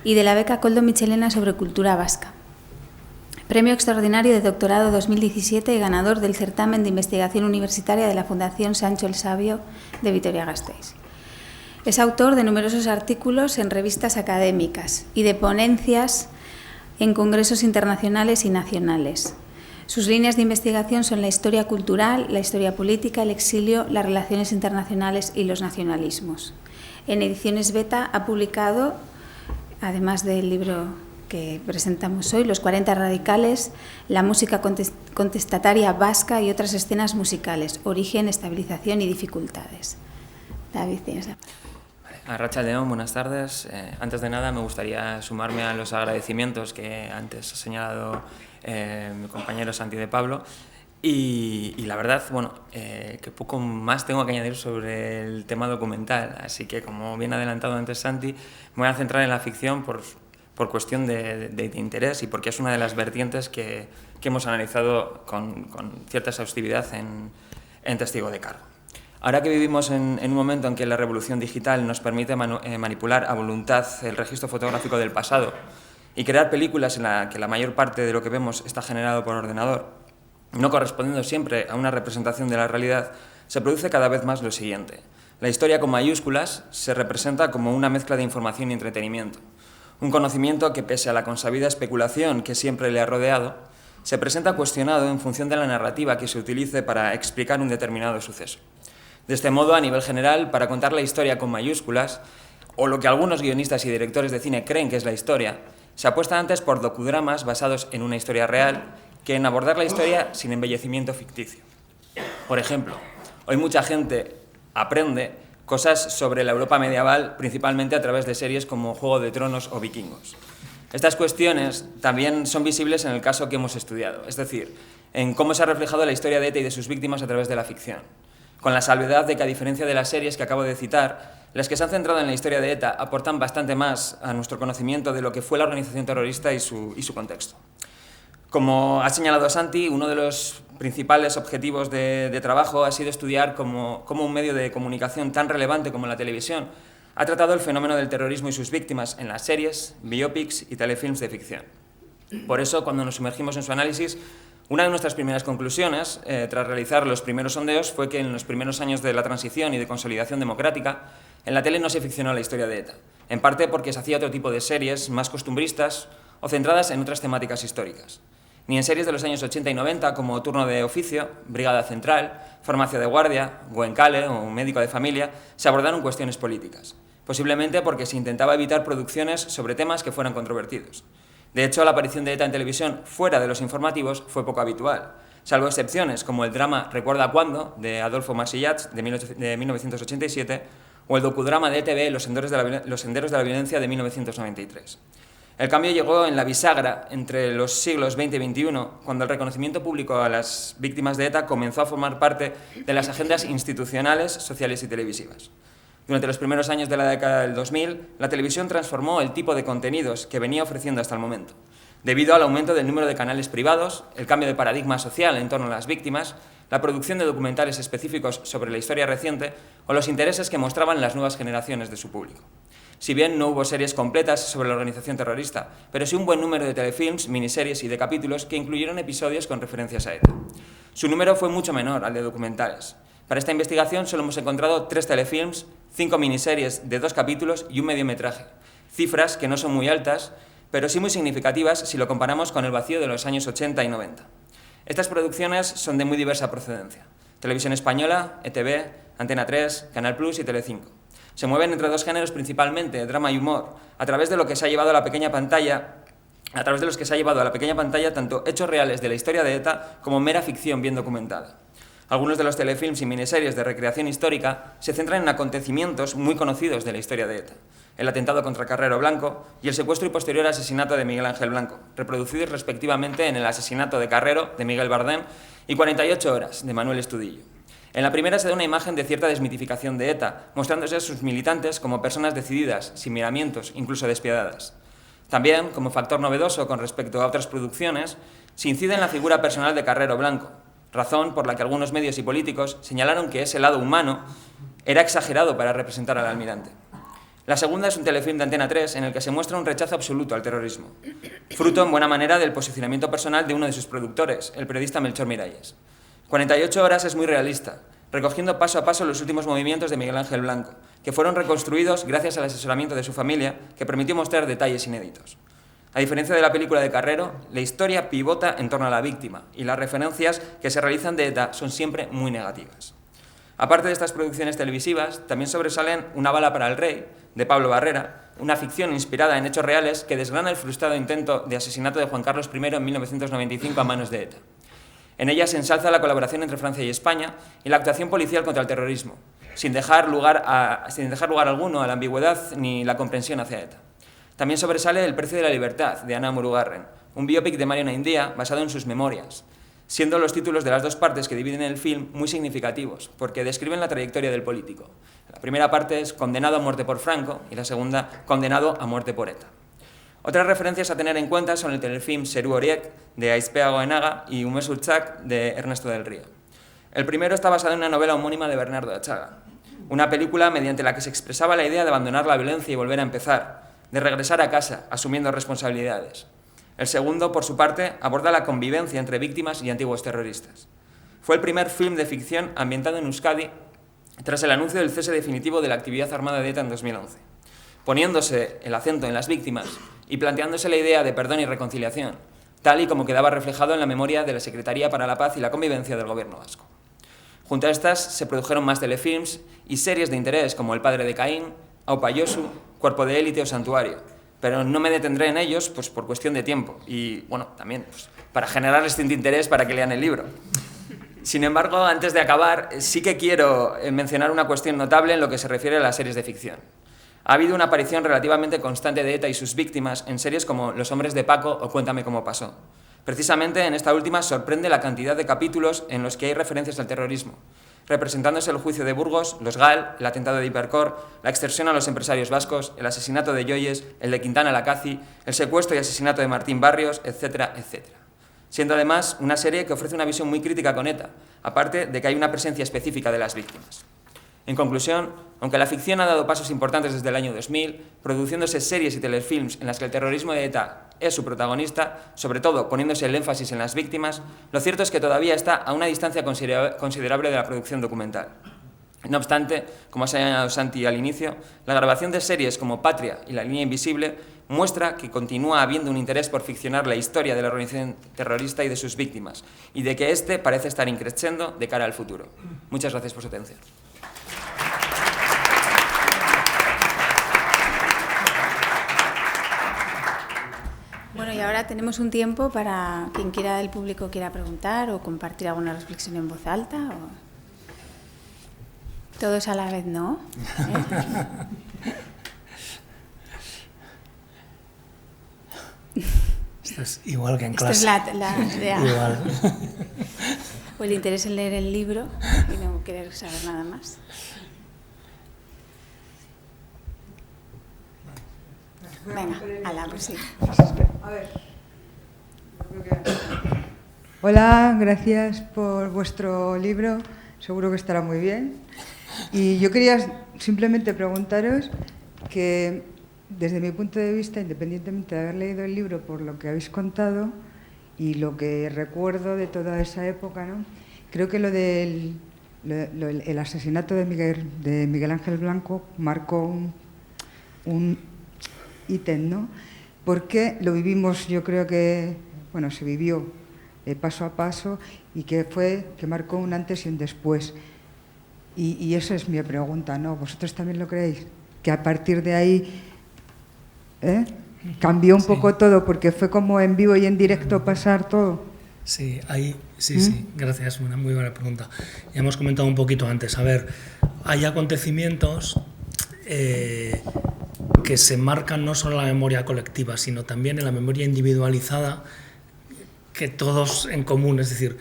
y de la beca Koldo Michelena sobre cultura vasca. Premio Extraordinario de Doctorado 2017 y ganador del certamen de investigación universitaria de la Fundación Sancho el Sabio de Vitoria-Gasteiz. Es autor de numerosos artículos en revistas académicas y de ponencias en congresos internacionales y nacionales. Sus líneas de investigación son la historia cultural, la historia política, el exilio, las relaciones internacionales y los nacionalismos. En Ediciones Beta ha publicado, además del libro que presentamos hoy, Los 40 radicales, la música contestataria vasca y otras escenas musicales, origen, estabilización y dificultades. David, tienes la palabra. Arratsaldeon, buenas tardes. Antes de nada me gustaría sumarme a los agradecimientos que antes ha señalado mi compañero Santi de Pablo y la verdad, bueno, que poco más tengo que añadir sobre el tema documental, así que como bien adelantado antes Santi, me voy a centrar en la ficción por cuestión de interés y porque es una de las vertientes que hemos analizado con cierta exhaustividad en Testigo de Cargo. Ahora que vivimos en un momento en que la revolución digital nos permite manipular a voluntad el registro fotográfico del pasado y crear películas en la que la mayor parte de lo que vemos está generado por ordenador, no correspondiendo siempre a una representación de la realidad, se produce cada vez más lo siguiente. La historia con mayúsculas se representa como una mezcla de información y entretenimiento. Un conocimiento que, pese a la consabida especulación que siempre le ha rodeado, se presenta cuestionado en función de la narrativa que se utilice para explicar un determinado suceso. De este modo, a nivel general, para contar la historia con mayúsculas, o lo que algunos guionistas y directores de cine creen que es la historia, se apuesta antes por docudramas basados en una historia real que en abordar la historia sin embellecimiento ficticio. Por ejemplo, hoy mucha gente aprende cosas sobre la Europa medieval principalmente a través de series como Juego de Tronos o Vikingos. Estas cuestiones también son visibles en el caso que hemos estudiado, es decir, en cómo se ha reflejado la historia de ETA y de sus víctimas a través de la ficción. Con la salvedad de que, a diferencia de las series que acabo de citar, las que se han centrado en la historia de ETA aportan bastante más a nuestro conocimiento de lo que fue la organización terrorista y su contexto. Como ha señalado Santi, uno de los principales objetivos de trabajo ha sido estudiar cómo un medio de comunicación tan relevante como la televisión ha tratado el fenómeno del terrorismo y sus víctimas en las series, biopics y telefilms de ficción. Por eso, cuando nos sumergimos en su análisis, una de nuestras primeras conclusiones, tras realizar los primeros sondeos, fue que en los primeros años de la transición y de consolidación democrática, en la tele no se ficcionó la historia de ETA, en parte porque se hacía otro tipo de series más costumbristas o centradas en otras temáticas históricas. Ni en series de los años 80 y 90 como Turno de Oficio, Brigada Central, Farmacia de Guardia, Goenkale o Médico de Familia se abordaron cuestiones políticas, posiblemente porque se intentaba evitar producciones sobre temas que fueran controvertidos. De hecho, la aparición de ETA en televisión fuera de los informativos fue poco habitual, salvo excepciones como el drama Recuerda cuándo, de Adolfo Masillats, de 1987, o el docudrama de ETV Los senderos de la violencia, de 1993. El cambio llegó en la bisagra entre los siglos XX y XXI, cuando el reconocimiento público a las víctimas de ETA comenzó a formar parte de las agendas institucionales, sociales y televisivas. Durante los primeros años de la década del 2000, la televisión transformó el tipo de contenidos que venía ofreciendo hasta el momento, debido al aumento del número de canales privados, el cambio de paradigma social en torno a las víctimas, la producción de documentales específicos sobre la historia reciente o los intereses que mostraban las nuevas generaciones de su público. Si bien no hubo series completas sobre la organización terrorista, pero sí un buen número de telefilms, miniseries y de capítulos que incluyeron episodios con referencias a ETA. Su número fue mucho menor al de documentales. Para esta investigación solo hemos encontrado 3 telefilms, 5 miniseries de 2 capítulos y un mediometraje. Cifras que no son muy altas, pero sí muy significativas si lo comparamos con el vacío de los años 80 y 90. Estas producciones son de muy diversa procedencia. Televisión Española, ETV, Antena 3, Canal Plus y Telecinco. Se mueven entre 2 géneros principalmente, drama y humor, a través de lo que se ha llevado a la pequeña pantalla, tanto hechos reales de la historia de ETA como mera ficción bien documentada. Algunos de los telefilms y miniseries de recreación histórica se centran en acontecimientos muy conocidos de la historia de ETA. El atentado contra Carrero Blanco y el secuestro y posterior asesinato de Miguel Ángel Blanco, reproducidos respectivamente en El asesinato de Carrero, de Miguel Bardem, y 48 horas, de Manuel Estudillo. En la primera se da una imagen de cierta desmitificación de ETA, mostrándose a sus militantes como personas decididas, sin miramientos, incluso despiadadas. También, como factor novedoso con respecto a otras producciones, se incide en la figura personal de Carrero Blanco, razón por la que algunos medios y políticos señalaron que ese lado humano era exagerado para representar al almirante. La segunda es un telefilm de Antena 3 en el que se muestra un rechazo absoluto al terrorismo, fruto en buena manera del posicionamiento personal de uno de sus productores, el periodista Melchor Miralles. 48 horas es muy realista, recogiendo paso a paso los últimos movimientos de Miguel Ángel Blanco, que fueron reconstruidos gracias al asesoramiento de su familia, que permitió mostrar detalles inéditos. A diferencia de la película de Carrero, la historia pivota en torno a la víctima y las referencias que se realizan de ETA son siempre muy negativas. Aparte de estas producciones televisivas, también sobresalen Una bala para el rey, de Pablo Barrera, una ficción inspirada en hechos reales que desgrana el frustrado intento de asesinato de Juan Carlos I en 1995 a manos de ETA. En ella se ensalza la colaboración entre Francia y España y la actuación policial contra el terrorismo, sin dejar lugar alguno a la ambigüedad ni la comprensión hacia ETA. También sobresale El precio de la libertad, de Ana Murugarren, un biopic de Mario Naindia basado en sus memorias, siendo los títulos de las 2 partes que dividen el film muy significativos, porque describen la trayectoria del político. La primera parte es Condenado a muerte por Franco y la segunda, Condenado a muerte por ETA. Otras referencias a tener en cuenta son el telefilm Zeru Horiek, de Aizpea Goenaga, y Ume Zurtzak, de Ernesto del Río. El primero está basado en una novela homónima de Bernardo Achaga, una película mediante la que se expresaba la idea de abandonar la violencia y volver a empezar, de regresar a casa asumiendo responsabilidades. El segundo, por su parte, aborda la convivencia entre víctimas y antiguos terroristas. Fue el primer film de ficción ambientado en Euskadi tras el anuncio del cese definitivo de la actividad armada de ETA en 2011, poniéndose el acento en las víctimas y planteándose la idea de perdón y reconciliación, tal y como quedaba reflejado en la memoria de la Secretaría para la Paz y la Convivencia del Gobierno vasco. Junto a estas se produjeron más telefilms y series de interés como El padre de Caín, Aupa Josu, Cuerpo de élite o Santuario, pero no me detendré en ellos pues, por cuestión de tiempo y, bueno, también pues, para generarles interés para que lean el libro. Sin embargo, antes de acabar, sí que quiero mencionar una cuestión notable en lo que se refiere a las series de ficción. Ha habido una aparición relativamente constante de ETA y sus víctimas en series como Los hombres de Paco o Cuéntame cómo pasó. Precisamente en esta última sorprende la cantidad de capítulos en los que hay referencias al terrorismo, representándose el juicio de Burgos, los GAL, el atentado de Hipercor, la extorsión a los empresarios vascos, el asesinato de Joyes, el de Quintana Lacazi, el secuestro y asesinato de Martín Barrios, etcétera, etcétera. Siendo además una serie que ofrece una visión muy crítica con ETA, aparte de que hay una presencia específica de las víctimas. En conclusión, aunque la ficción ha dado pasos importantes desde el año 2000, produciéndose series y telefilms en las que el terrorismo de ETA es su protagonista, sobre todo poniéndose el énfasis en las víctimas, lo cierto es que todavía está a una distancia considerable de la producción documental. No obstante, como ha señalado Santi al inicio, la grabación de series como Patria y La línea invisible muestra que continúa habiendo un interés por ficcionar la historia de la organización terrorista y de sus víctimas, y de que este parece estar increciendo de cara al futuro. Muchas gracias por su atención. Bueno, y ahora tenemos un tiempo para quien quiera del público quiera preguntar o compartir alguna reflexión en voz alta. O... Todos a la vez, ¿no? Esto es igual que en clase. Esta es la idea. Igual. O el interés en leer el libro y no querer saber nada más. Venga, ala, pues sí. A ver. Hola, gracias por vuestro libro. Seguro que estará muy bien. Y yo quería simplemente preguntaros que, desde mi punto de vista, independientemente de haber leído el libro por lo que habéis contado y lo que recuerdo de toda esa época, ¿no? Creo que el asesinato de Miguel Ángel Blanco marcó un ítem, ¿no? Porque lo vivimos, yo creo que, bueno, se vivió paso a paso y que marcó un antes y un después. Y esa es mi pregunta, ¿no? ¿Vosotros también lo creéis? Que a partir de ahí cambió un poco todo, porque fue como en vivo y en directo pasar todo. Sí, sí, gracias, una muy buena pregunta. Ya hemos comentado un poquito antes, a ver, hay acontecimientos que se marcan no solo en la memoria colectiva, sino también en la memoria individualizada que todos en común, es decir,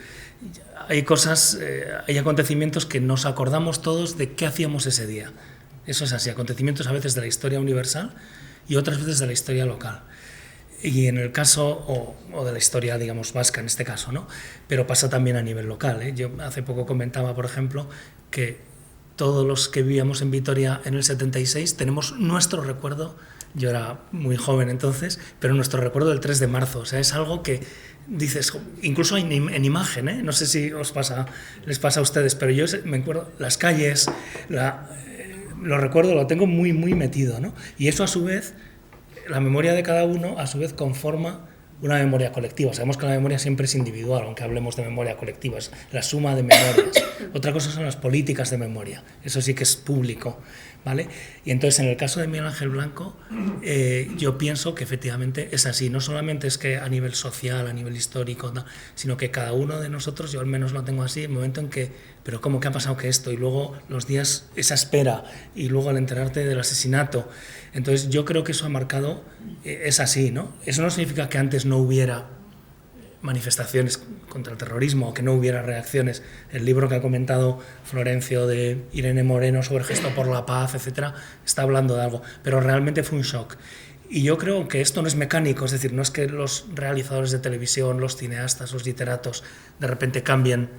hay cosas, hay acontecimientos que nos acordamos todos de qué hacíamos ese día. Eso es así, acontecimientos a veces de la historia universal y otras veces de la historia local. Y en el caso, o de la historia, digamos, vasca en este caso, ¿no? Pero pasa también a nivel local, ¿eh? Yo hace poco comentaba, por ejemplo, que todos los que vivíamos en Vitoria en el 76 tenemos nuestro recuerdo, yo era muy joven entonces, pero nuestro recuerdo del 3 de marzo, o sea, es algo que dices, incluso en imagen, ¿eh? No sé si les pasa a ustedes, pero yo me acuerdo, las calles, lo recuerdo, lo tengo muy, muy metido, ¿no? Y eso a su vez, la memoria de cada uno a su vez conforma una memoria colectiva. Sabemos que la memoria siempre es individual, aunque hablemos de memoria colectiva, es la suma de memorias. Otra cosa son las políticas de memoria, eso sí que es público, ¿vale? Y entonces en el caso de Miguel Ángel Blanco, yo pienso que efectivamente es así, no solamente es que a nivel social, a nivel histórico, no, sino que cada uno de nosotros, yo al menos lo tengo así, el momento en que, pero ¿cómo que ha pasado que esto? Y luego los días, esa espera, y luego al enterarte del asesinato. Entonces yo creo que eso ha marcado, es así, ¿no? Eso no significa que antes no hubiera manifestaciones contra el terrorismo, que no hubiera reacciones. El libro que ha comentado Florencio de Irene Moreno sobre Gesto por la Paz, etcétera, está hablando de algo, pero realmente fue un shock. Y yo creo que esto no es mecánico, es decir, no es que los realizadores de televisión, los cineastas, los literatos, de repente cambien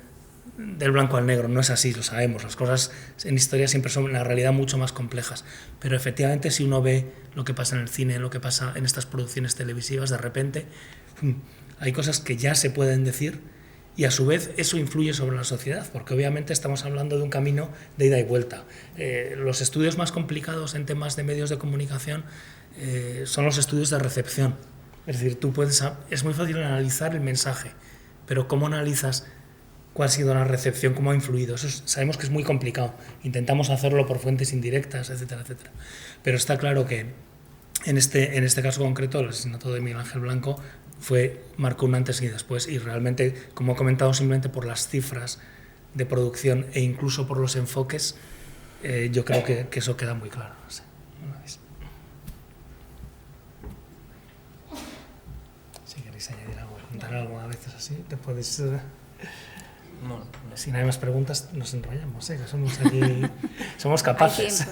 del blanco al negro, no es así, lo sabemos, las cosas en historia siempre son en la realidad mucho más complejas, pero efectivamente si uno ve lo que pasa en el cine, lo que pasa en estas producciones televisivas, de repente hay cosas que ya se pueden decir y a su vez eso influye sobre la sociedad, porque obviamente estamos hablando de un camino de ida y vuelta. Los estudios más complicados en temas de medios de comunicación son los estudios de recepción, es decir, es muy fácil analizar el mensaje, pero ¿cómo analizas cuál ha sido la recepción, cómo ha influido? Eso sabemos que es muy complicado. Intentamos hacerlo por fuentes indirectas, etcétera, etcétera. Pero está claro que en este caso concreto, el asesinato de Miguel Ángel Blanco marcó un antes y después, y realmente, como he comentado, simplemente por las cifras de producción e incluso por los enfoques, yo creo que eso queda muy claro. No sé, ¿no veis? Si queréis añadir algo, contar algo a veces así, te puedes... No. Si no hay más preguntas, nos enrollamos, que somos aquí, somos capaces.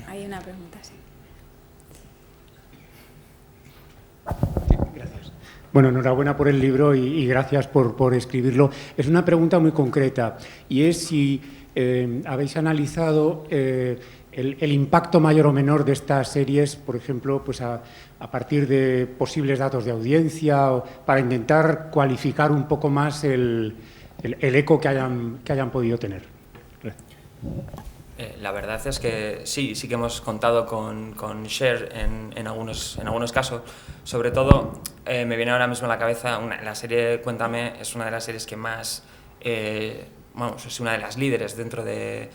Hay una pregunta, sí. Gracias. Bueno, enhorabuena por el libro y gracias por escribirlo. Es una pregunta muy concreta y es si habéis analizado el impacto mayor o menor de estas series, por ejemplo, pues a partir de posibles datos de audiencia, o para intentar cualificar un poco más el eco que hayan podido tener. La verdad es que sí que hemos contado con share en algunos casos. Sobre todo, me viene ahora mismo a la cabeza la serie Cuéntame, es una de las series que más, es una de las líderes dentro de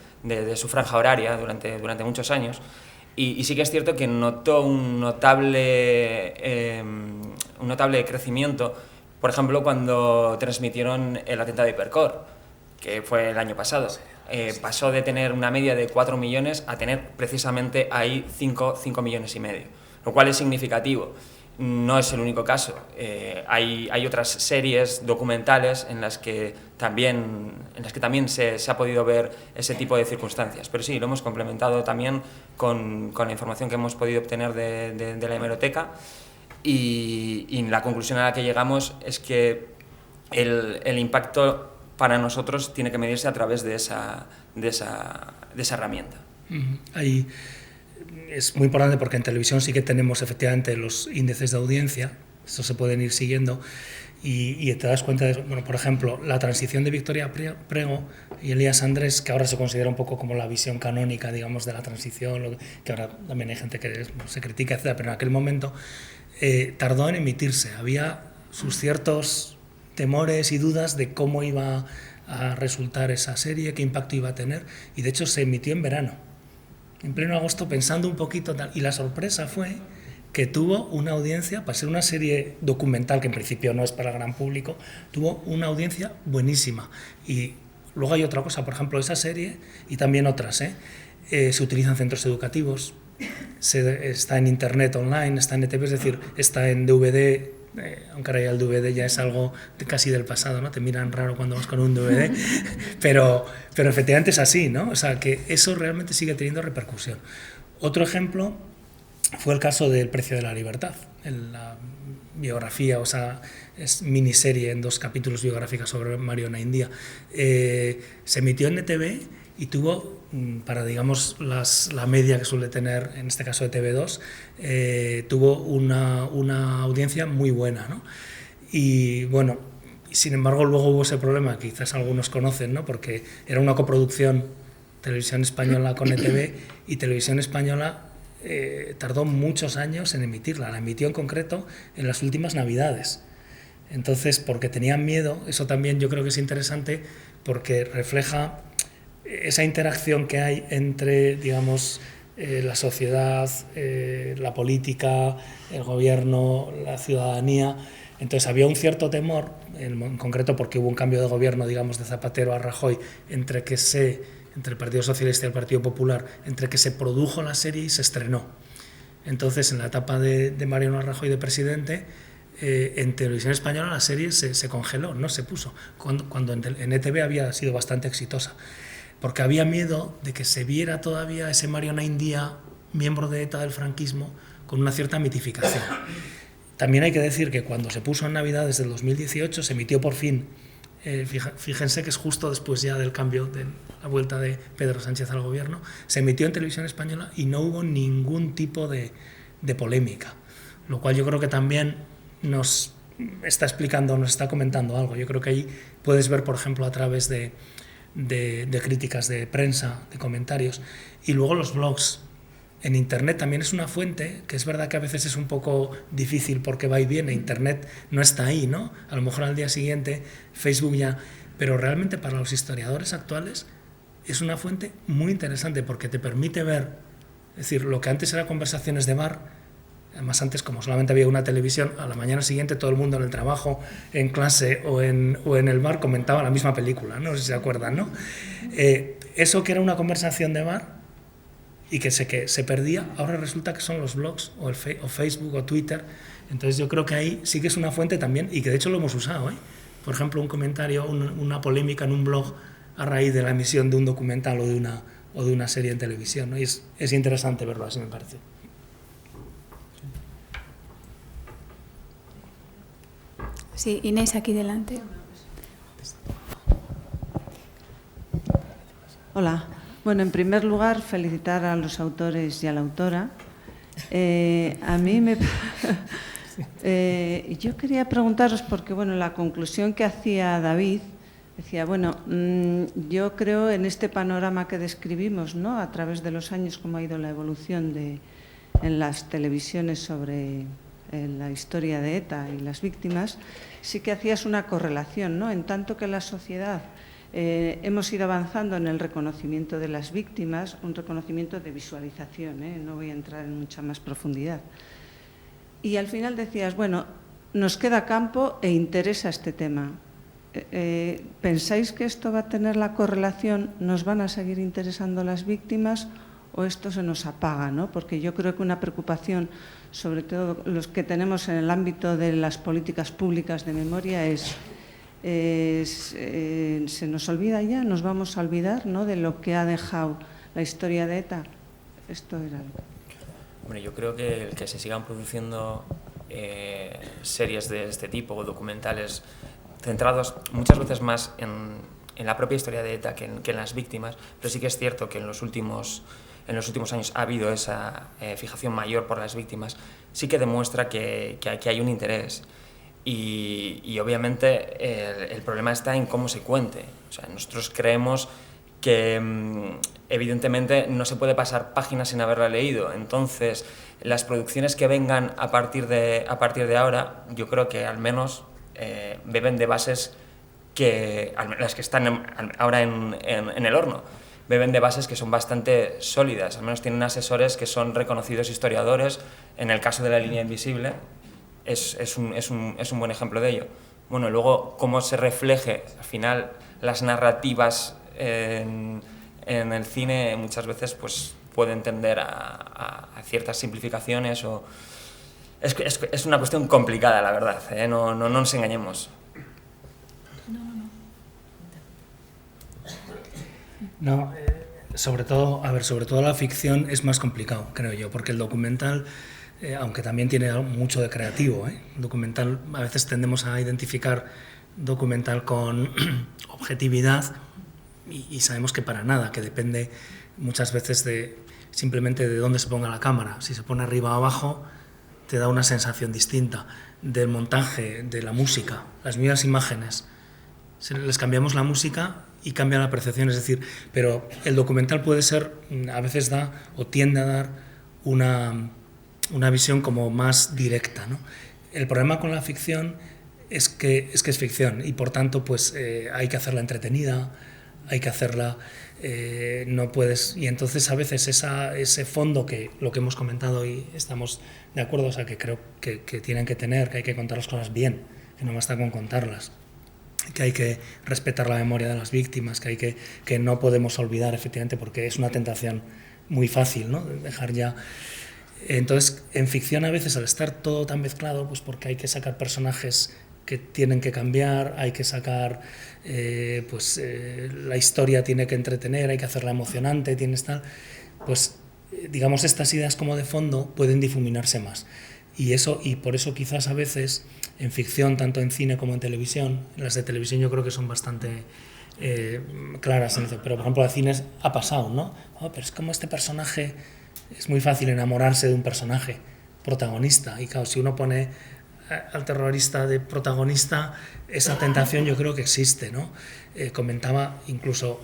su franja horaria durante muchos años. Y sí que es cierto que notó un notable crecimiento, por ejemplo, cuando transmitieron el atentado de Hipercor, que fue el año pasado. Pasó de tener una media de 4 millones a tener precisamente ahí 5 millones y medio, lo cual es significativo. No es el único caso. Hay otras series documentales en las que también se ha podido ver ese tipo de circunstancias. Pero sí, lo hemos complementado también con la información que hemos podido obtener de la hemeroteca y la conclusión a la que llegamos es que el impacto para nosotros tiene que medirse a través de esa herramienta. Ahí es muy importante porque en televisión sí que tenemos efectivamente los índices de audiencia, estos se pueden ir siguiendo y te das cuenta de, bueno, por ejemplo, la transición de Victoria Prego y Elías Andrés, que ahora se considera un poco como la visión canónica, digamos, de la transición, que ahora también hay gente que se critica, etc., pero en aquel momento tardó en emitirse, había sus ciertos temores y dudas de cómo iba a resultar esa serie, qué impacto iba a tener, y de hecho se emitió en verano, en pleno agosto, pensando un poquito tal, y la sorpresa fue que tuvo una audiencia, para ser una serie documental, que en principio no es para el gran público, tuvo una audiencia buenísima. Y luego hay otra cosa, por ejemplo, esa serie, y también otras, se utilizan centros educativos, está en internet online, está en ETV, es decir, está en DVD, aunque ahora ya el DVD ya es algo casi del pasado, ¿no? Te miran raro cuando vas con un DVD, pero efectivamente es así, ¿no? O sea, que eso realmente sigue teniendo repercusión. Otro ejemplo fue el caso del Precio de la Libertad, en la biografía, o sea, es miniserie en 2 capítulos biográficas sobre Mario Naindia. Se emitió en ETV y tuvo, para digamos la media que suele tener, en este caso de TV2, tuvo una audiencia muy buena, ¿no? Y bueno, sin embargo luego hubo ese problema, que quizás algunos conocen, ¿no? Porque era una coproducción Televisión Española con ETV y Televisión Española tardó muchos años en emitirla, la emitió en concreto en las últimas Navidades. Entonces, porque tenían miedo, eso también yo creo que es interesante porque refleja esa interacción que hay entre, digamos, la sociedad, la política, el gobierno, la ciudadanía. Entonces había un cierto temor, en concreto porque hubo un cambio de gobierno, digamos, de Zapatero a Rajoy, entre el Partido Socialista y el Partido Popular, entre que se produjo la serie y se estrenó. Entonces, en la etapa de Mariano Rajoy de presidente, en Televisión Española la serie se congeló, no se puso, cuando en ETV había sido bastante exitosa, porque había miedo de que se viera todavía ese Mario Naindia, miembro de ETA del franquismo, con una cierta mitificación. También hay que decir que cuando se puso en Navidades del 2018 se emitió por fin, fíjense que es justo después ya del cambio de la vuelta de Pedro Sánchez al gobierno, se emitió en Televisión Española y no hubo ningún tipo de polémica, lo cual yo creo que también nos está explicando, nos está comentando algo. Yo creo que ahí puedes ver, por ejemplo, a través de críticas de prensa, de comentarios, y luego los blogs. En Internet también es una fuente, que es verdad que a veces es un poco difícil porque va y viene, Internet no está ahí, ¿no? A lo mejor al día siguiente Facebook ya, pero realmente para los historiadores actuales es una fuente muy interesante porque te permite ver, es decir, lo que antes era conversaciones de bar, además antes como solamente había una televisión, a la mañana siguiente todo el mundo en el trabajo, en clase o en el bar comentaba la misma película, no sé si se acuerdan, ¿no? Eso que era una conversación de bar y que se perdía, ahora resulta que son los blogs o Facebook o Twitter. Entonces yo creo que ahí sí que es una fuente también, y que de hecho lo hemos usado, ¿eh? Por ejemplo, un comentario, una polémica en un blog a raíz de la emisión de un documental o de una serie en televisión, ¿no? Y es interesante verlo así, me parece. Sí, Inés, aquí delante. Hola. Bueno, en primer lugar, felicitar a los autores y a la autora. A mí yo quería preguntaros, porque bueno, la conclusión que hacía David, decía, bueno, yo creo en este panorama que describimos, ¿no?, a través de los años, cómo ha ido la evolución en las televisiones sobre la historia de ETA y las víctimas, sí que hacías una correlación, ¿no?, en tanto que la sociedad hemos ido avanzando en el reconocimiento de las víctimas, un reconocimiento de visualización, no voy a entrar en mucha más profundidad. Y al final decías, bueno, nos queda campo e interesa este tema. ¿Pensáis que esto va a tener la correlación, nos van a seguir interesando las víctimas o esto se nos apaga, ¿no? Porque yo creo que una preocupación, sobre todo los que tenemos en el ámbito de las políticas públicas de memoria, se nos olvida ya, nos vamos a olvidar, ¿no?, de lo que ha dejado la historia de ETA. Esto era algo. Hombre, yo creo que el que se sigan produciendo series de este tipo o documentales centrados muchas veces más en la propia historia de ETA que en las víctimas, pero sí que es cierto que en los últimos años ha habido esa fijación mayor por las víctimas, sí que demuestra que hay un interés. Y obviamente el problema está en cómo se cuente. O sea, nosotros creemos que evidentemente no se puede pasar páginas sin haberla leído. Entonces, las producciones que vengan a partir de ahora, yo creo que al menos beben de bases que, las que están ahora en el horno, beben de bases que son bastante sólidas. Al menos tienen asesores que son reconocidos historiadores. En el caso de La línea invisible, es un buen ejemplo de ello. Bueno, luego cómo se refleje al final las narrativas en el cine muchas veces pues pueden tender a ciertas simplificaciones o es una cuestión complicada, la verdad, no nos engañemos. No, sobre todo la ficción es más complicado, creo yo, porque el documental, aunque también tiene mucho de creativo, el documental, a veces tendemos a identificar documental con objetividad y sabemos que para nada, que depende muchas veces simplemente de dónde se ponga la cámara. Si se pone arriba o abajo, te da una sensación distinta. Del montaje, de la música, las mismas imágenes. Les cambiamos la música y cambia la percepción, es decir, pero el documental puede ser, a veces da o tiende a dar una visión como más directa, ¿no? El problema con la ficción es que es ficción y por tanto pues hay que hacerla entretenida, hay que hacerla, no puedes, y entonces a veces ese fondo que lo que hemos comentado y estamos de acuerdo, o sea, que creo que tienen que tener, que hay que contar las cosas bien, que no basta con contarlas, que hay que respetar la memoria de las víctimas, que no podemos olvidar efectivamente porque es una tentación muy fácil, ¿no? Dejar ya. Entonces, en ficción a veces al estar todo tan mezclado, pues porque hay que sacar personajes que tienen que cambiar, hay que sacar, la historia tiene que entretener, hay que hacerla emocionante, pues digamos estas ideas como de fondo pueden difuminarse más. Y por eso quizás a veces en ficción, tanto en cine como en televisión, las de televisión yo creo que son bastante claras en eso, pero por ejemplo en cine ha pasado, ¿no? Oh, pero es como este personaje, es muy fácil enamorarse de un personaje protagonista, y claro, si uno pone al terrorista de protagonista, esa tentación yo creo que existe, ¿no? Comentaba incluso,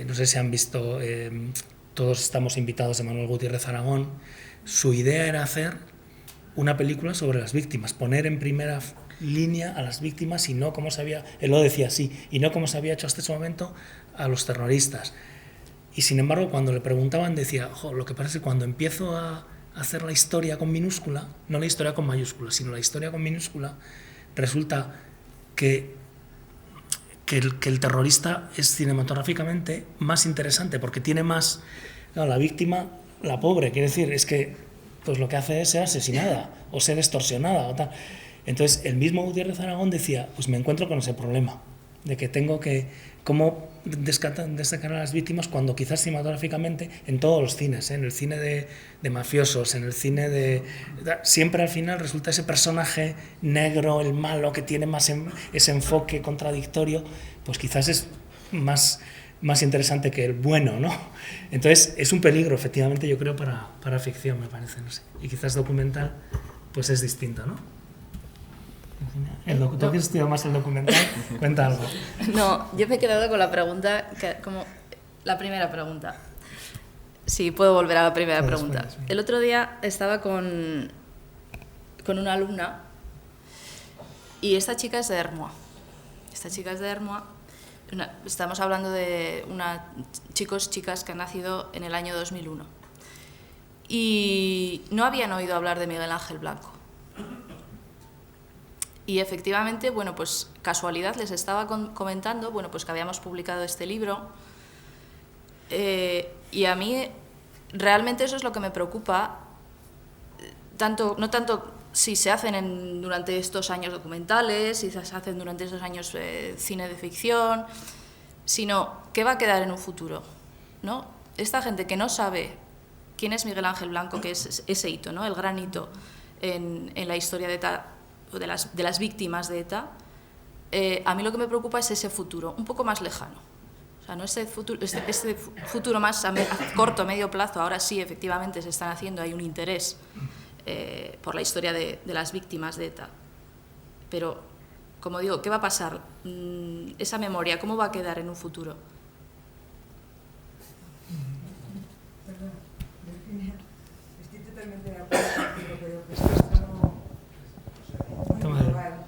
no sé si han visto Todos estamos invitados, de Manuel Gutiérrez Aragón. Su idea era hacer una película sobre las víctimas, poner en primera línea a las víctimas y no como se había, él lo decía así, y no como se había hecho hasta ese momento a los terroristas. Y sin embargo, cuando le preguntaban, decía, lo que pasa es que cuando empiezo a hacer la historia con minúscula, no la historia con mayúscula, sino la historia con minúscula, resulta que el terrorista es cinematográficamente más interesante, porque tiene más... No, la víctima, la pobre, quiere decir, es que pues lo que hace es ser asesinada o ser extorsionada o tal. Entonces, el mismo Gutiérrez Aragón decía, pues me encuentro con ese problema, de que tengo que... ¿Cómo destacar a las víctimas cuando quizás cinematográficamente, en todos los cines, en el cine de mafiosos, en el cine de... Siempre al final resulta ese personaje negro, el malo, que tiene más ese enfoque contradictorio, pues quizás es más interesante que el bueno, ¿no? Entonces, es un peligro, efectivamente, yo creo, para ficción, me parece, no sé. Y quizás documental, pues es distinto, ¿no? ¿Tú que has estudiado más el documental? Cuenta algo. No, yo me he quedado con la pregunta, como la primera pregunta. Sí, puedo volver a la primera pregunta. El otro día estaba con una alumna y esta chica es de Ermua. Estamos hablando de chicas que han nacido en el año 2001. Y no habían oído hablar de Miguel Ángel Blanco. Y efectivamente, bueno, pues casualidad les estaba comentando, bueno, pues que habíamos publicado este libro, y a mí realmente eso es lo que me preocupa, no tanto si se hacen durante estos años documentales, si se hacen durante estos años cine de ficción, sino qué va a quedar en un futuro, ¿no? Esta gente que no sabe quién es Miguel Ángel Blanco, que es ese hito, ¿no? El gran hito en la historia de ETA, de las víctimas de ETA, a mí lo que me preocupa es ese futuro, un poco más lejano. O sea, no ese futuro más a corto, medio plazo. Ahora sí, efectivamente, se están haciendo, hay un interés por la historia de las víctimas de ETA. Pero, como digo, ¿qué va a pasar? Esa memoria, ¿cómo va a quedar en un futuro? Perdón, Virginia, estoy totalmente de acuerdo contigo, pero esto es muy global.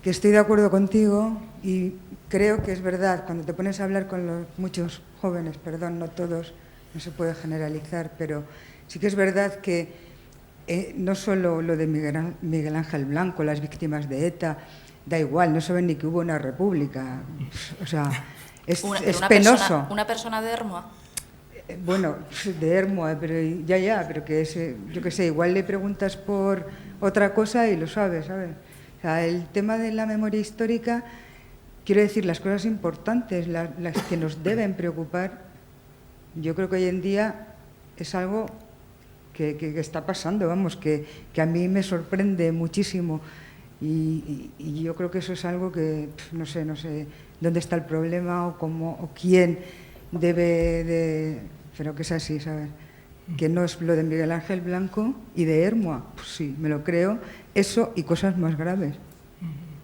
Que estoy de acuerdo contigo y creo que es verdad, cuando te pones a hablar con muchos jóvenes, perdón, no todos, no se puede generalizar, pero sí que es verdad que no solo lo de Miguel Ángel Blanco, las víctimas de ETA, da igual, no saben ni que hubo una república, o sea, es penoso. ¿Una persona de Ermua? Bueno, de Ermua, pero pero que yo qué sé, igual le preguntas por otra cosa y lo sabes, ¿sabes? O sea, el tema de la memoria histórica, quiero decir, las cosas importantes, las que nos deben preocupar, yo creo que hoy en día es algo que está pasando, vamos, que a mí me sorprende muchísimo y yo creo que eso es algo que no sé dónde está el problema o cómo o quién debe de... Pero que es así, ¿sabes? Que no es lo de Miguel Ángel Blanco y de Ermua, pues sí, me lo creo, eso y cosas más graves.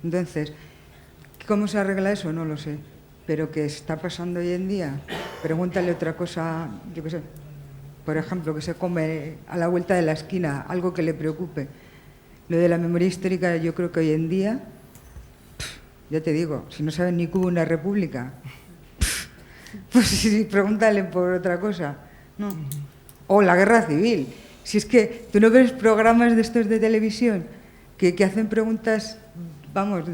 Entonces, ¿cómo se arregla eso? No lo sé, pero que está pasando hoy en día, pregúntale otra cosa, yo qué sé, por ejemplo, que se come a la vuelta de la esquina, algo que le preocupe. Lo de la memoria histórica, yo creo que hoy en día, ya te digo, si no saben ni que hubo una república, pues sí, pregúntale por otra cosa, ¿no? O la guerra civil. Si es que tú no ves programas de estos de televisión que hacen preguntas, vamos,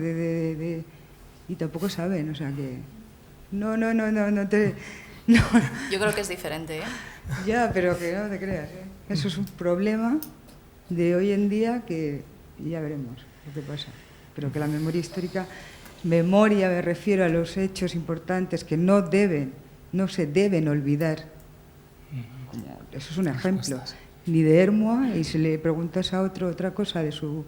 y tampoco saben, o sea que... No. Yo creo que es diferente, ¿eh? Ya, pero que no te creas, ¿eh? Eso es un problema de hoy en día que ya veremos lo que pasa. Pero que la memoria histórica... Memoria, me refiero a los hechos importantes que no se deben olvidar. Eso es un ejemplo. ni de Hermoa, y si le preguntas a otro otra cosa de su...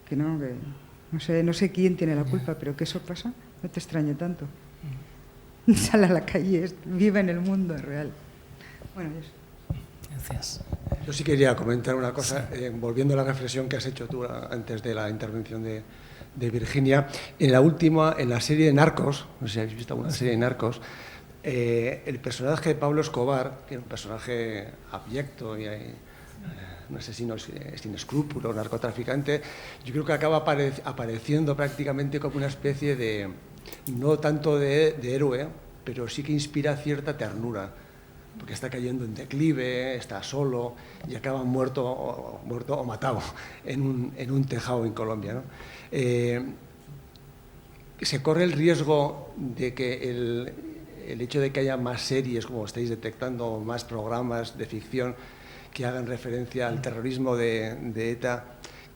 que no sé quién tiene la culpa, pero que eso pasa, no te extrañe tanto. Sal a la calle, vive en el mundo real. Bueno, eso. Gracias. Yo sí quería comentar una cosa, volviendo a la reflexión que has hecho tú antes de la intervención de Virginia. En la serie de Narcos, no sé si habéis visto alguna serie de Narcos, el personaje de Pablo Escobar, que era un personaje abyecto y un asesino sin escrúpulos, narcotraficante, yo creo que acaba apareciendo prácticamente como una especie de, no tanto de héroe, pero sí que inspira cierta ternura, porque está cayendo en declive, está solo y acaba muerto o matado en un tejado en Colombia, ¿no? Se corre el riesgo de que el hecho de que haya más series, como estáis detectando, más programas de ficción que hagan referencia al terrorismo de ETA,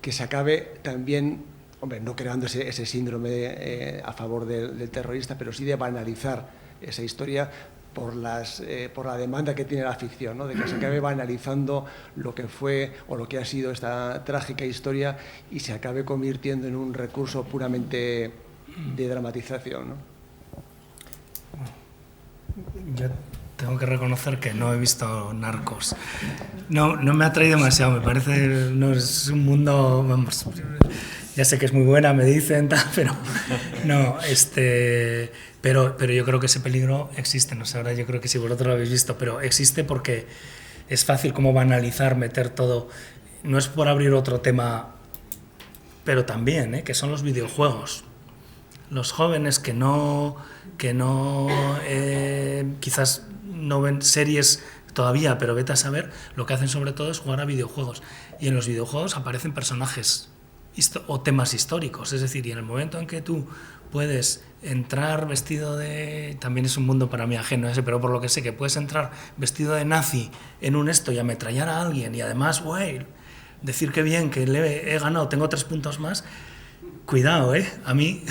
que se acabe también, hombre, no creando ese síndrome a favor del terrorista, pero sí de banalizar esa historia por la demanda que tiene la ficción, ¿no? De que se acabe banalizando lo que fue o lo que ha sido esta trágica historia y se acabe convirtiendo en un recurso puramente de dramatización, ¿no? Yo tengo que reconocer que no he visto Narcos. No me ha traído demasiado, me parece, no es un mundo, vamos, ya sé que es muy buena, me dicen, tal, pero no, pero yo creo que ese peligro existe, no sé, ahora yo creo que si vosotros lo habéis visto, pero existe porque es fácil como banalizar, meter todo, no es por abrir otro tema, pero también, que son los videojuegos. Los jóvenes que no quizás no ven series todavía, pero vete a saber, lo que hacen sobre todo es jugar a videojuegos. Y en los videojuegos aparecen personajes o temas históricos, es decir, y en el momento en que tú puedes entrar vestido de... También es un mundo para mí ajeno ese, pero por lo que sé, que puedes entrar vestido de nazi en un esto y ametrallar a alguien y además, güey, decir que bien, que le he ganado, tengo 3 puntos más, cuidado, a mí...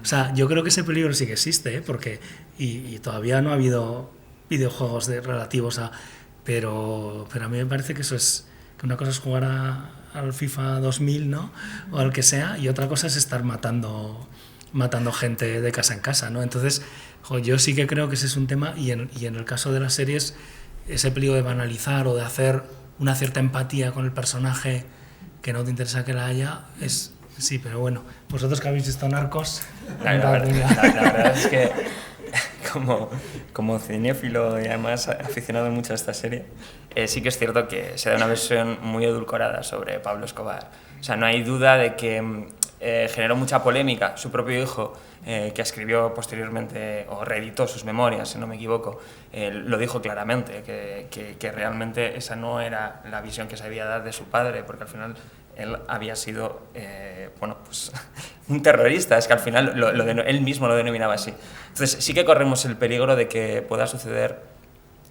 O sea, yo creo que ese peligro sí que existe, porque y todavía no ha habido videojuegos relativos a... Pero a mí me parece que eso es... Que una cosa es jugar al FIFA 2000, ¿no? O al que sea, y otra cosa es estar matando gente de casa en casa, ¿no? Entonces, yo sí que creo que ese es un tema, y en el caso de las series, ese peligro de banalizar o de hacer una cierta empatía con el personaje que no te interesa que la haya, es... Sí, pero bueno, vosotros que habéis visto Narcos... La verdad es que como cinéfilo y además aficionado mucho a esta serie, sí que es cierto que se da una versión muy edulcorada sobre Pablo Escobar. O sea, no hay duda de que generó mucha polémica. Su propio hijo, que escribió posteriormente, o reeditó sus memorias, si no me equivoco, lo dijo claramente, que realmente esa no era la visión que se debía dar de su padre, porque al final... Él había sido pues, un terrorista, es que al final él mismo lo denominaba así. Entonces sí que corremos el peligro de que pueda suceder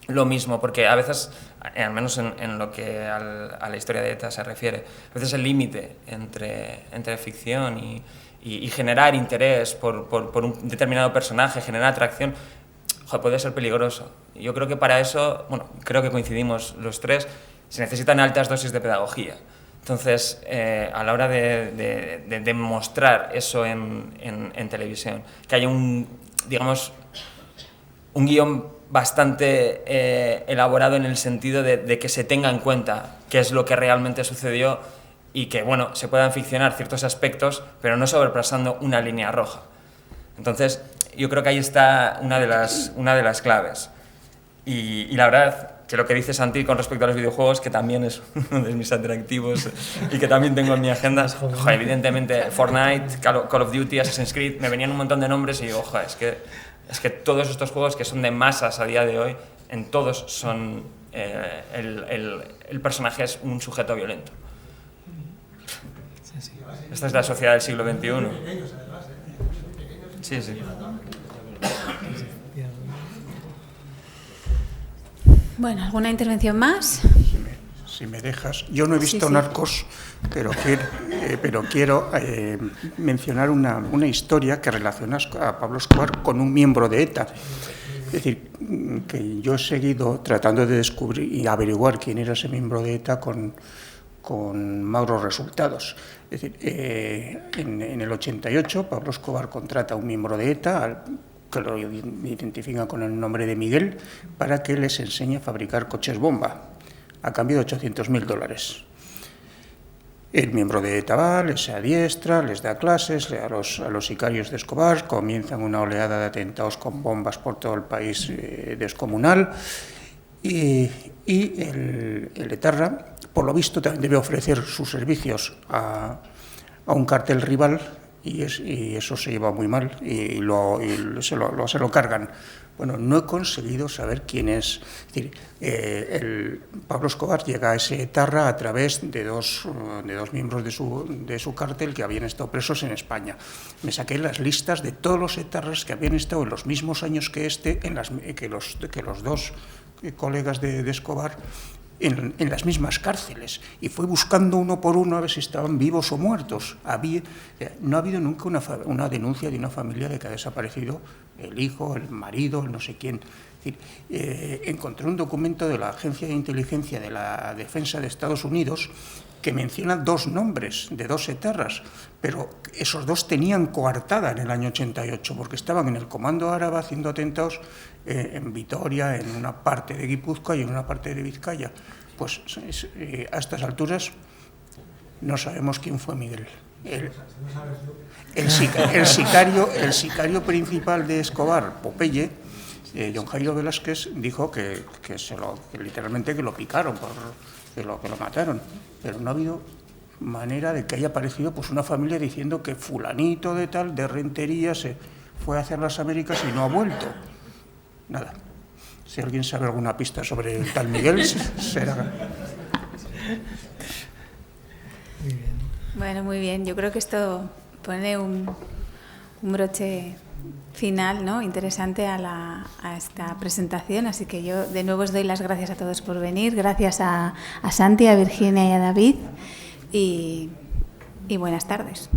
lo mismo, porque a veces, al menos en lo que a la historia de ETA se refiere, a veces el límite entre ficción y generar interés por un determinado personaje, generar atracción, puede ser peligroso. Yo creo que para eso, creo que coincidimos los tres, se necesitan altas dosis de pedagogía. Entonces, a la hora de demostrar eso en televisión, que haya un guión bastante elaborado en el sentido de que se tenga en cuenta qué es lo que realmente sucedió y que, se puedan ficcionar ciertos aspectos, pero no sobrepasando una línea roja. Entonces, yo creo que ahí está una de las claves. Y la verdad... que lo que dice Santi con respecto a los videojuegos, que también es uno de mis atractivos y que también tengo en mi agenda, evidentemente Fortnite, Call of Duty, Assassin's Creed, me venían un montón de nombres y digo, es que todos estos juegos que son de masas a día de hoy, en todos son el personaje es un sujeto violento. Esta es la sociedad del siglo XXI. Sí, sí. Bueno, ¿alguna intervención más? Si me dejas. Yo no he visto Narcos, pero quiero mencionar una historia que relaciona a Pablo Escobar con un miembro de ETA, Es decir, que yo he seguido tratando de descubrir y averiguar quién era ese miembro de ETA con magros resultados. Es decir, en el 88 Pablo Escobar contrata a un miembro de ETA, que lo identifican con el nombre de Miguel, para que les enseñe a fabricar coches bomba, a cambio de $800.000. El miembro de ETA va, les adiestra, les da clases a los sicarios de Escobar, comienzan una oleada de atentados con bombas por todo el país descomunal, y el etarra, por lo visto, también debe ofrecer sus servicios a un cartel rival, y eso se lleva muy mal, y se lo cargan. Bueno, no he conseguido saber quién es. Es decir, Pablo Escobar llega a ese etarra a través de dos miembros de su cártel que habían estado presos en España. Me saqué las listas de todos los etarras que habían estado en los mismos años que que los dos colegas de Escobar en las mismas cárceles, y fue buscando uno por uno a ver si estaban vivos o muertos. No ha habido nunca una denuncia de una familia de que ha desaparecido el hijo, el marido, el no sé quién. Es decir, encontré un documento de la Agencia de Inteligencia de la Defensa de Estados Unidos que menciona dos nombres de dos etarras, pero esos dos tenían coartada en el año 88, porque estaban en el Comando Árabe haciendo atentados en Vitoria, en una parte de Guipúzcoa y en una parte de Vizcaya. Pues a estas alturas no sabemos quién fue Miguel. El sicario principal de Escobar, Popeye, John Jairo Velázquez, dijo que literalmente que lo picaron, que lo mataron, pero no ha habido manera de que haya aparecido pues una familia diciendo que fulanito de tal, de Rentería, se fue a hacer las Américas y no ha vuelto. Nada. Si alguien sabe alguna pista sobre el tal Miguel, será. Bueno, muy bien. Yo creo que esto pone un broche final, ¿no?, interesante a esta presentación. Así que yo de nuevo os doy las gracias a todos por venir. Gracias a Santi, a Virginia y a David. Y buenas tardes.